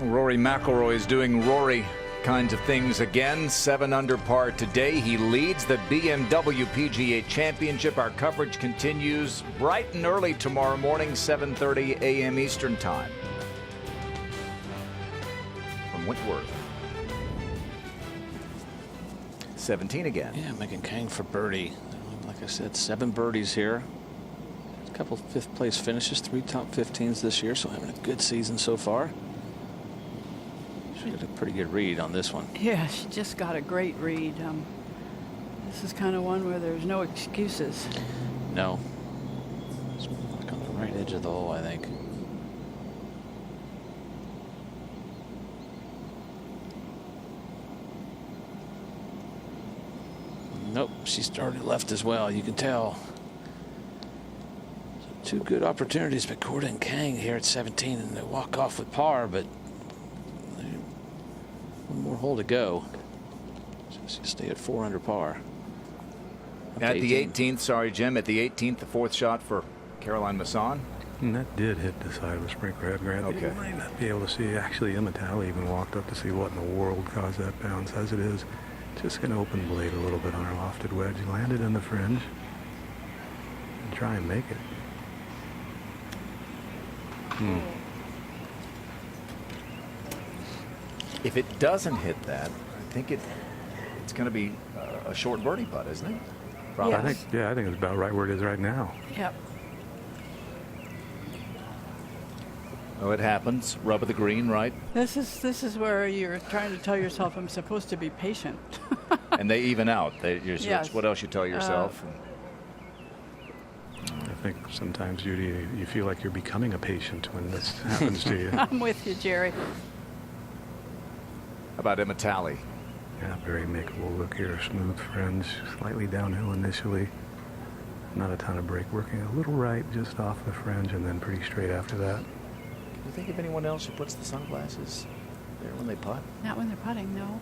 A: Rory McIlroy is doing Rory kinds of things again. 7 under par today. He leads the BMW PGA Championship. Our coverage continues bright and early tomorrow morning, 7:30 a.m. Eastern Time. From Whitworth. 17 again.
C: Yeah, Megan Kang for birdie. Like I said, 7 birdies here. A couple 5th place finishes, 3 top 15s this year, so having a good season so far. She got a pretty good read on this one.
B: Yeah, she just got a great read. This is kind of one where there's no excuses.
C: No. It's like on the right edge of the hole, I think. Nope, she started left as well. You can tell. So 2 good opportunities by Korda and Kang here at 17, and they walk off with par, but 1 more hole to go. So she'll stay at 4 under par.
A: At the 18th, sorry, Jim, at the 18th, the 4th shot for Caroline Masson.
E: And that did hit the side of a sprinkler head, Grant.
A: Okay.
E: You might not be able to see. Actually, Emma Talley even walked up to see what in the world caused that bounce. As it is, just going to open blade a little bit on her lofted wedge. Landed in the fringe. And try and make it.
A: If it doesn't hit that, I think it's going to be a short birdie putt, isn't it?
B: Yes.
E: I think it's about right where it is right now.
B: Yep.
A: Oh, it happens. Rub of the green, right?
B: This is where you're trying to tell yourself, I'm supposed to be patient.
A: And they even out.
B: Yes.
A: What else you tell yourself?
E: I think sometimes, Judy, you feel like you're becoming a patient when this happens to you.
B: I'm with you, Jerry.
A: How about Emma Talley?
E: Yeah, very makeable look here. Smooth fringe, slightly downhill initially. Not a ton of break working. A little right just off the fringe and then pretty straight after that.
A: Can you think of anyone else who puts the sunglasses there when they putt?
B: Not when they're putting, no.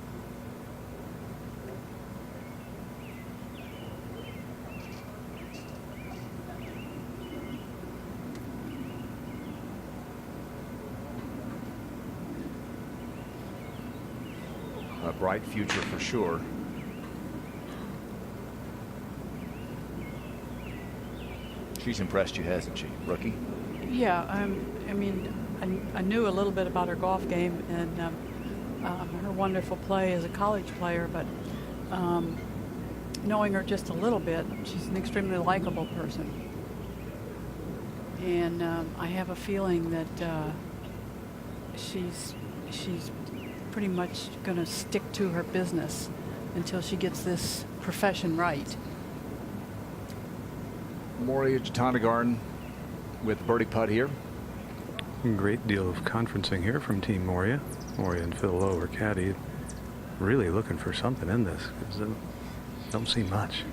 A: A bright future for sure. She's impressed you, hasn't she, rookie?
B: Yeah, I mean, I knew a little bit about her golf game and her wonderful play as a college player, but knowing her just a little bit, she's an extremely likable person. And I have a feeling that she's pretty much going to stick to her business until she gets this profession right.
A: Moria Jatanagarn with birdie putt here.
E: Great deal of conferencing here from Team Moria. Moria and Phil Lowe are caddy. Really looking for something in this, because don't see much.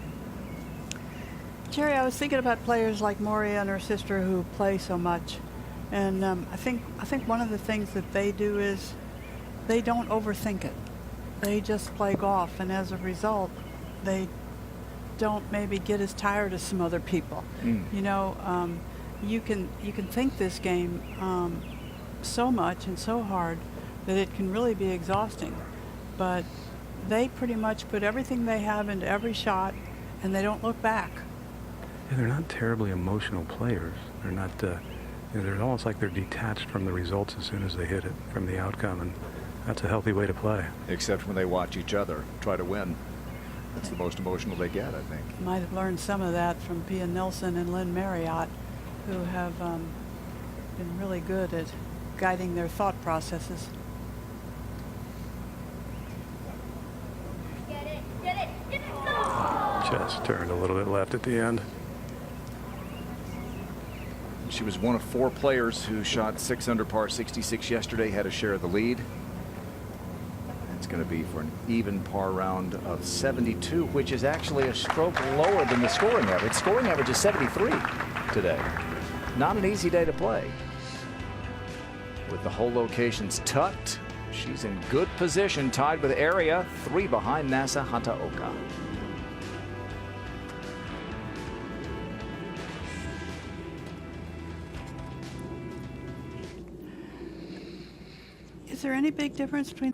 B: Jerry, I was thinking about players like Moria and her sister who play so much, and I think one of the things that they do is they don't overthink it. They just play golf, and as a result, they don't maybe get as tired as some other people. You know, you can think this game so much and so hard that it can really be exhausting. But they pretty much put everything they have into every shot, and they don't look back.
E: Yeah, they're not terribly emotional players. They're not. They're almost like they're detached from the results as soon as they hit it, from the outcome, and that's a healthy way to play.
A: Except when they watch each other try to win. That's the most emotional they get, I think.
B: Might have learned some of that from Pia Nilsson and Lynn Marriott, who have been really good at guiding their thought processes.
E: Just turned a little bit left at the end.
A: She was one of 4 players who shot 6 under par 66 yesterday, had a share of the lead. It's going to be for an even par round of 72, which is actually a stroke lower than the scoring average. Scoring average is 73 today. Not an easy day to play. With the hole locations tucked, she's in good position, tied with Area, 3 behind Nasa Hataoka.
B: Is there any big difference between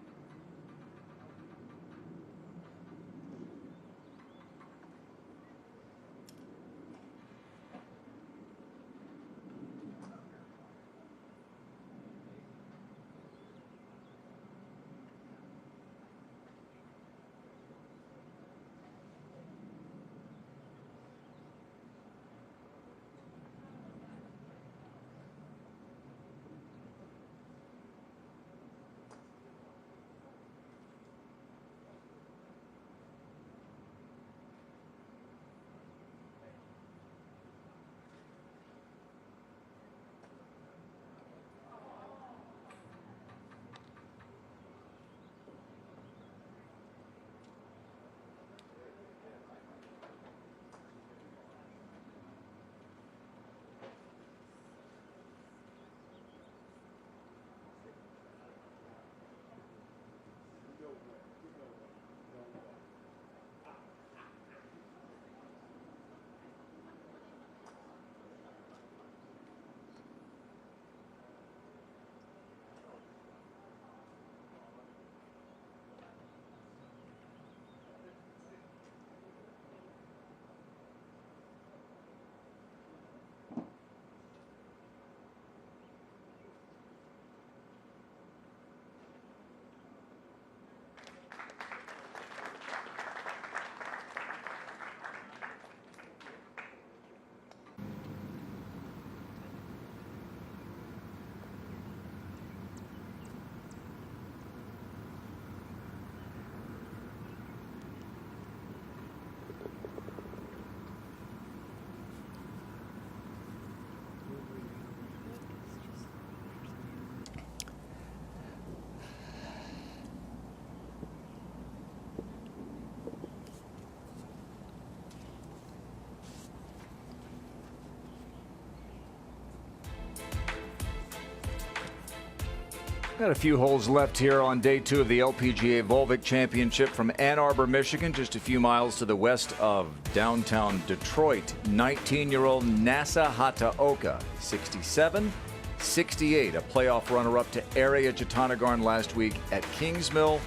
A: Got a few holes left here on day 2 of the LPGA Volvic Championship from Ann Arbor, Michigan, just a few miles to the west of downtown Detroit. 19-year-old Nasa Hataoka, 67, 68, a playoff runner-up to Area Jatanagarn last week at Kingsmill.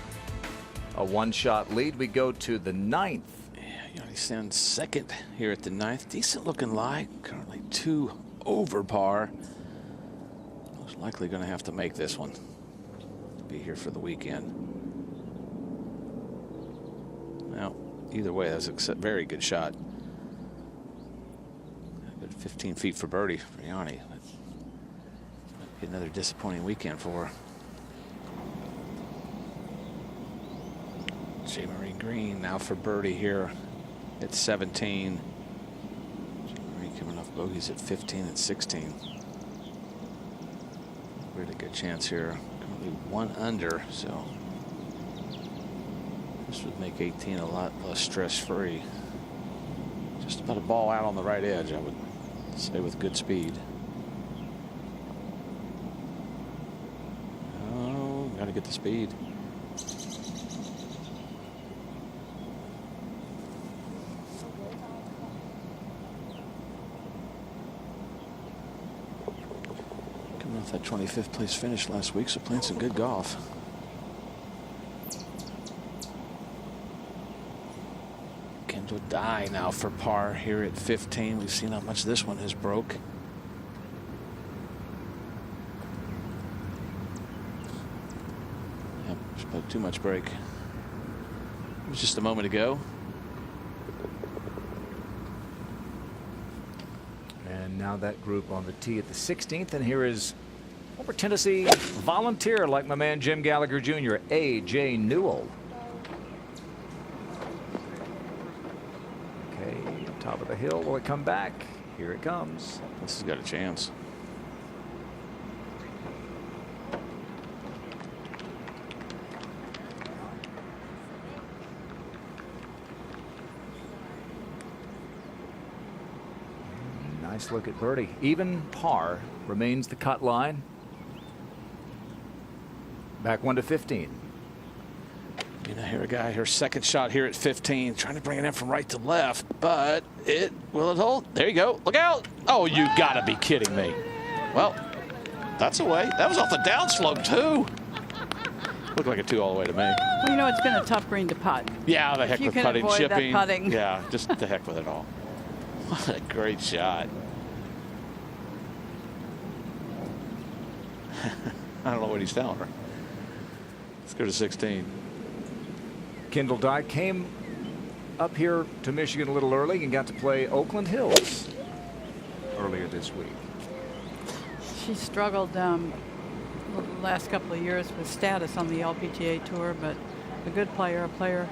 A: A 1-shot lead. We go to the 9th.
C: Yeah, he stands second here at the 9th. Decent looking lie. Currently 2 over par. Most likely going to have to make this one. Be here for the weekend. Well, either way, that was a very good shot. Good 15 feet for birdie for Yanni. Might be another disappointing weekend for her. J. Marie Green now for birdie here at 17. J. Marie coming off bogeys at 15 and 16. Really good chance here. Currently 1 under, so this would make 18 a lot less stress-free. Just about a ball out on the right edge, I would say, with good speed. Oh, got to get the speed. Coming off that 25th place finish last week, so playing some good golf. Kendall Dye now for par here at 15. We've seen how much this one has broke. Yep, spoke too much break. It was just a moment ago.
A: And now that group on the tee at the 16th, and here is former Tennessee volunteer like my man Jim Gallagher Jr., A.J. Newell. Okay, top of the hill. Will it come back? Here it comes.
C: This has got a chance.
A: Nice look at birdie. Even par remains the cut line. Back 1 to 15.
C: You know, here a guy, her second shot here at 15, trying to bring it in from right to left, but will it hold? There you go. Look out. Oh, you gotta be kidding me. Well, that's away. That was off the downslope too. Looked like a 2 all the way to me.
B: Well, you know, it's been a tough green to putt.
C: Yeah, the heck
B: If you
C: with
B: can
C: putting,
B: avoid that
C: chipping.
B: putting.
C: Yeah, just the heck with it all. What a great shot. I don't know what he's telling her. Let's go to 16.
A: Kendall Dye came up here to Michigan a little early and got to play Oakland Hills earlier this week.
B: She struggled the last couple of years with status on the LPGA Tour, but a good player, a player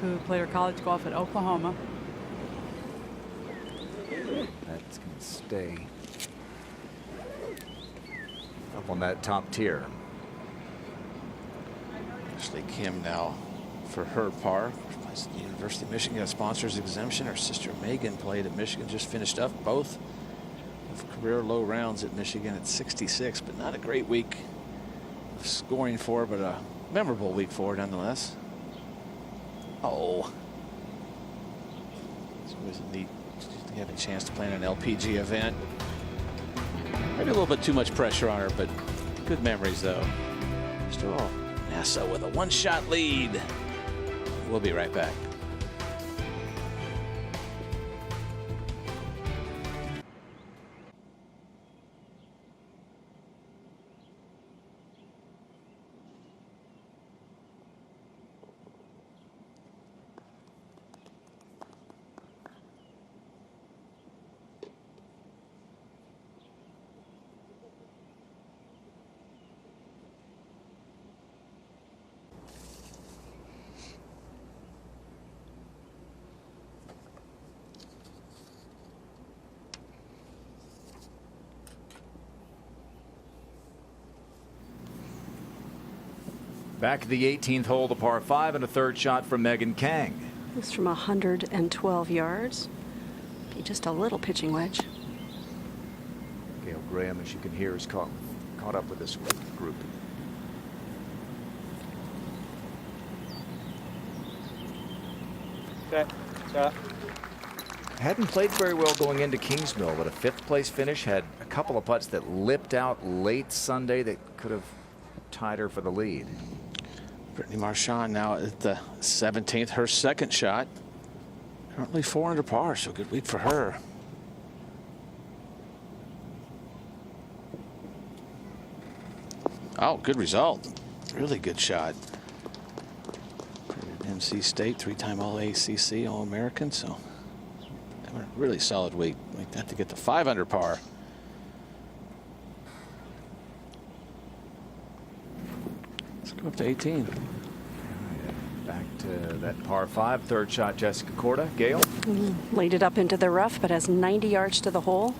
B: who played her college golf at Oklahoma.
A: That's going to stay up on that top tier.
C: Ashley Kim now for her par. Plays at the University of Michigan, got a sponsor's exemption. Her sister Megan played at Michigan, just finished up both of career low rounds at Michigan at 66, but not a great week of scoring for her, but a memorable week for her nonetheless. Oh. It's always neat to have a chance to play in an LPG event. Maybe a little bit too much pressure on her, but good memories though. Still NASA with a 1-shot lead. We'll be right back.
A: Back at the 18th hole, the par 5 and a third shot from Megan Kang.
D: This from 112 yards. Be just a little pitching wedge.
A: Gail Graham, as you can hear, is caught up with this group.
I: Set. Shot.
A: Hadn't played very well going into Kingsmill, but a 5th place finish. Had a couple of putts that lipped out late Sunday that could have tied her for the lead.
C: Brittany Marchand now at the 17th, her second shot. Currently 4 under par, so good week for her. Oh, good result. Really good shot. Put it NC State, 3-time All-ACC, All-American. So having a really solid week like that to get the 5 under par. Let's go up to 18.
A: Back to that par 5, third shot, Jessica Korda. Gail?
D: Laid it up into the rough, but has 90 yards to the hole.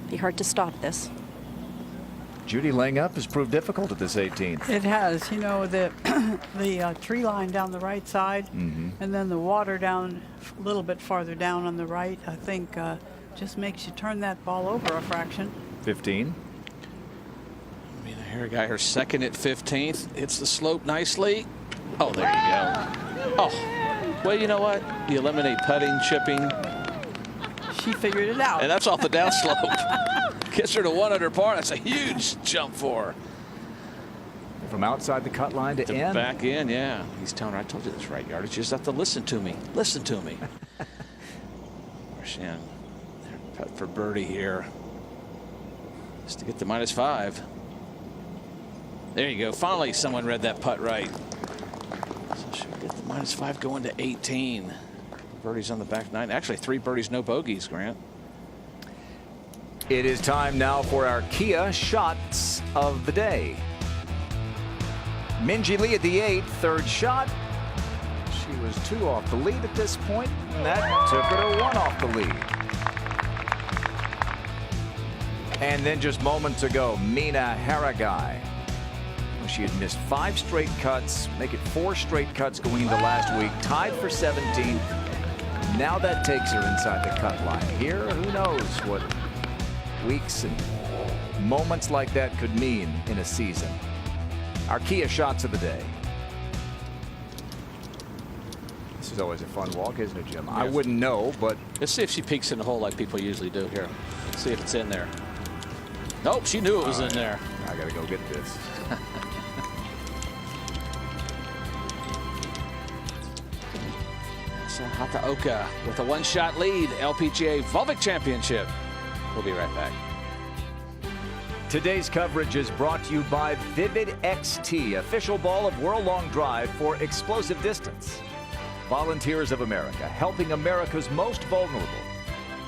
D: Be hard to stop this.
A: Judy laying up has proved difficult at this 18th.
B: It has. You know, the tree line down the right side, and then the water down a little bit farther down on the right, I think just makes you turn that ball over a fraction.
A: 15.
C: Mina Hare got her second at 15th. Hits the slope nicely. Oh, there you go. Oh, well, you know what? You eliminate putting, chipping.
B: She figured it out.
C: And that's off the downslope. Gets her to 1 under par. That's a huge jump for her.
A: From outside the cut line to in.
C: Back in, yeah. He's telling her, I told you this right yardage. You just have to listen to me. Listen to me. Marchand, putt for birdie here. Just to get the -5. There you go. Finally, someone read that putt right. So she'll get the -5 going to 18. Birdies on the back 9. Actually, 3 birdies, no bogeys, Grant.
A: It is time now for our Kia shots of the day. Minjee Lee at the 8th, third shot. She was 2 off the lead at this point, and that took her to 1 off the lead. And then just moments ago, Mina Haragai. She had missed 5 straight cuts, make it 4 straight cuts going into last week, tied for 17th. Now that takes her inside the cut line. Here, who knows what weeks and moments like that could mean in a season. Our Kia shots of the day. This is always a fun walk, isn't it, Jim? I wouldn't know, but
C: let's see if she peeks in the hole like people usually do here. Let's see if it's in there. Nope, she knew it was in there.
A: I gotta go get this.
C: Hataoka with a 1-shot lead, LPGA Volvic Championship. We'll be right back.
A: Today's coverage is brought to you by Vivid XT, official ball of World Long Drive for explosive distance. Volunteers of America, helping America's most vulnerable.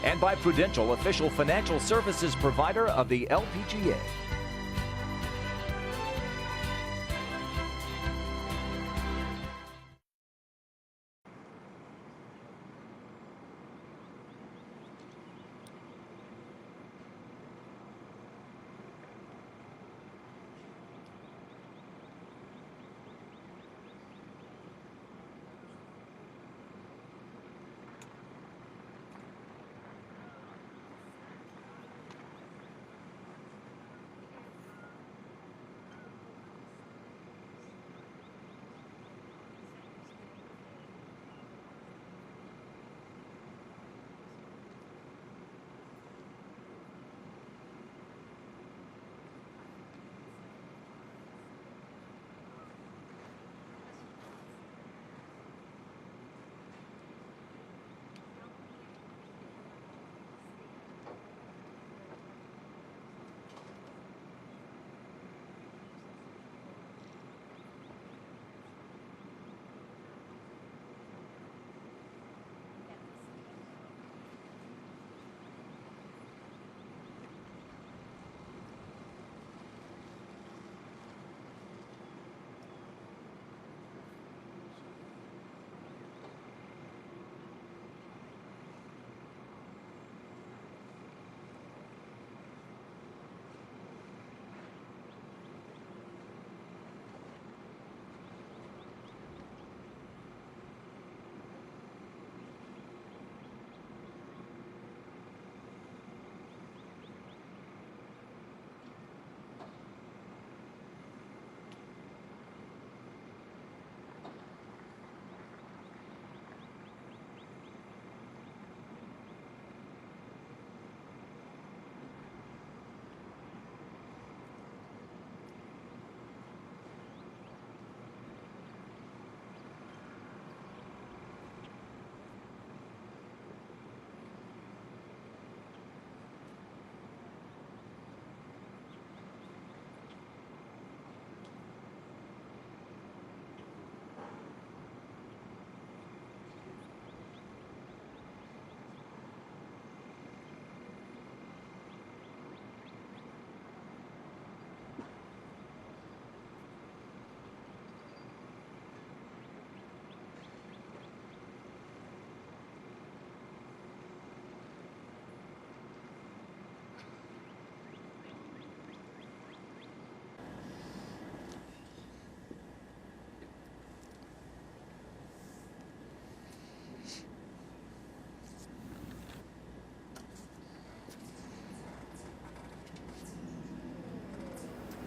A: And by Prudential, official financial services provider of the LPGA.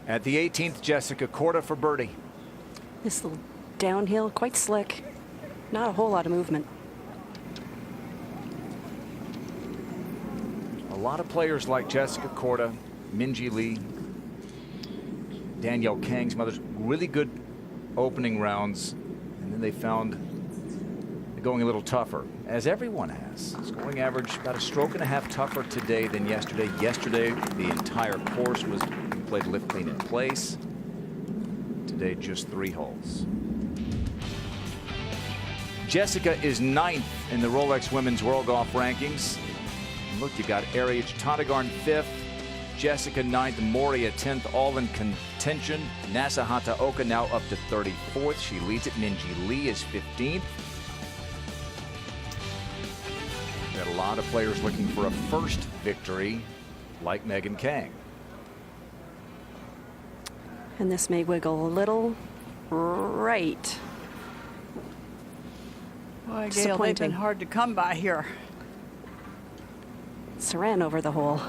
A: At the 18th, Jessica Korda for birdie.
D: This little downhill, quite slick. Not a whole lot of movement.
A: A lot of players like Jessica Korda, Minji Lee, Danielle Kang's mother's really good opening rounds, and then they found it going a little tougher, as everyone has. Scoring average about a stroke and a half tougher today than yesterday. Yesterday, the entire course was played lift clean in place. Today, just 3 holes. Jessica is 9th in the Rolex Women's World Golf Rankings. And look, you got Ariadne Tadagarn 5th, Jessica 9th, Moria 10th, all in contention. Nasa Hataoka now up to 34th. She leads it. Minji Lee is 15th. Got a lot of players looking for a first victory, like Megan Kang.
D: And this may wiggle a little right.
B: Boy, Gail, they've been hard to come by here.
D: Saran over the hole.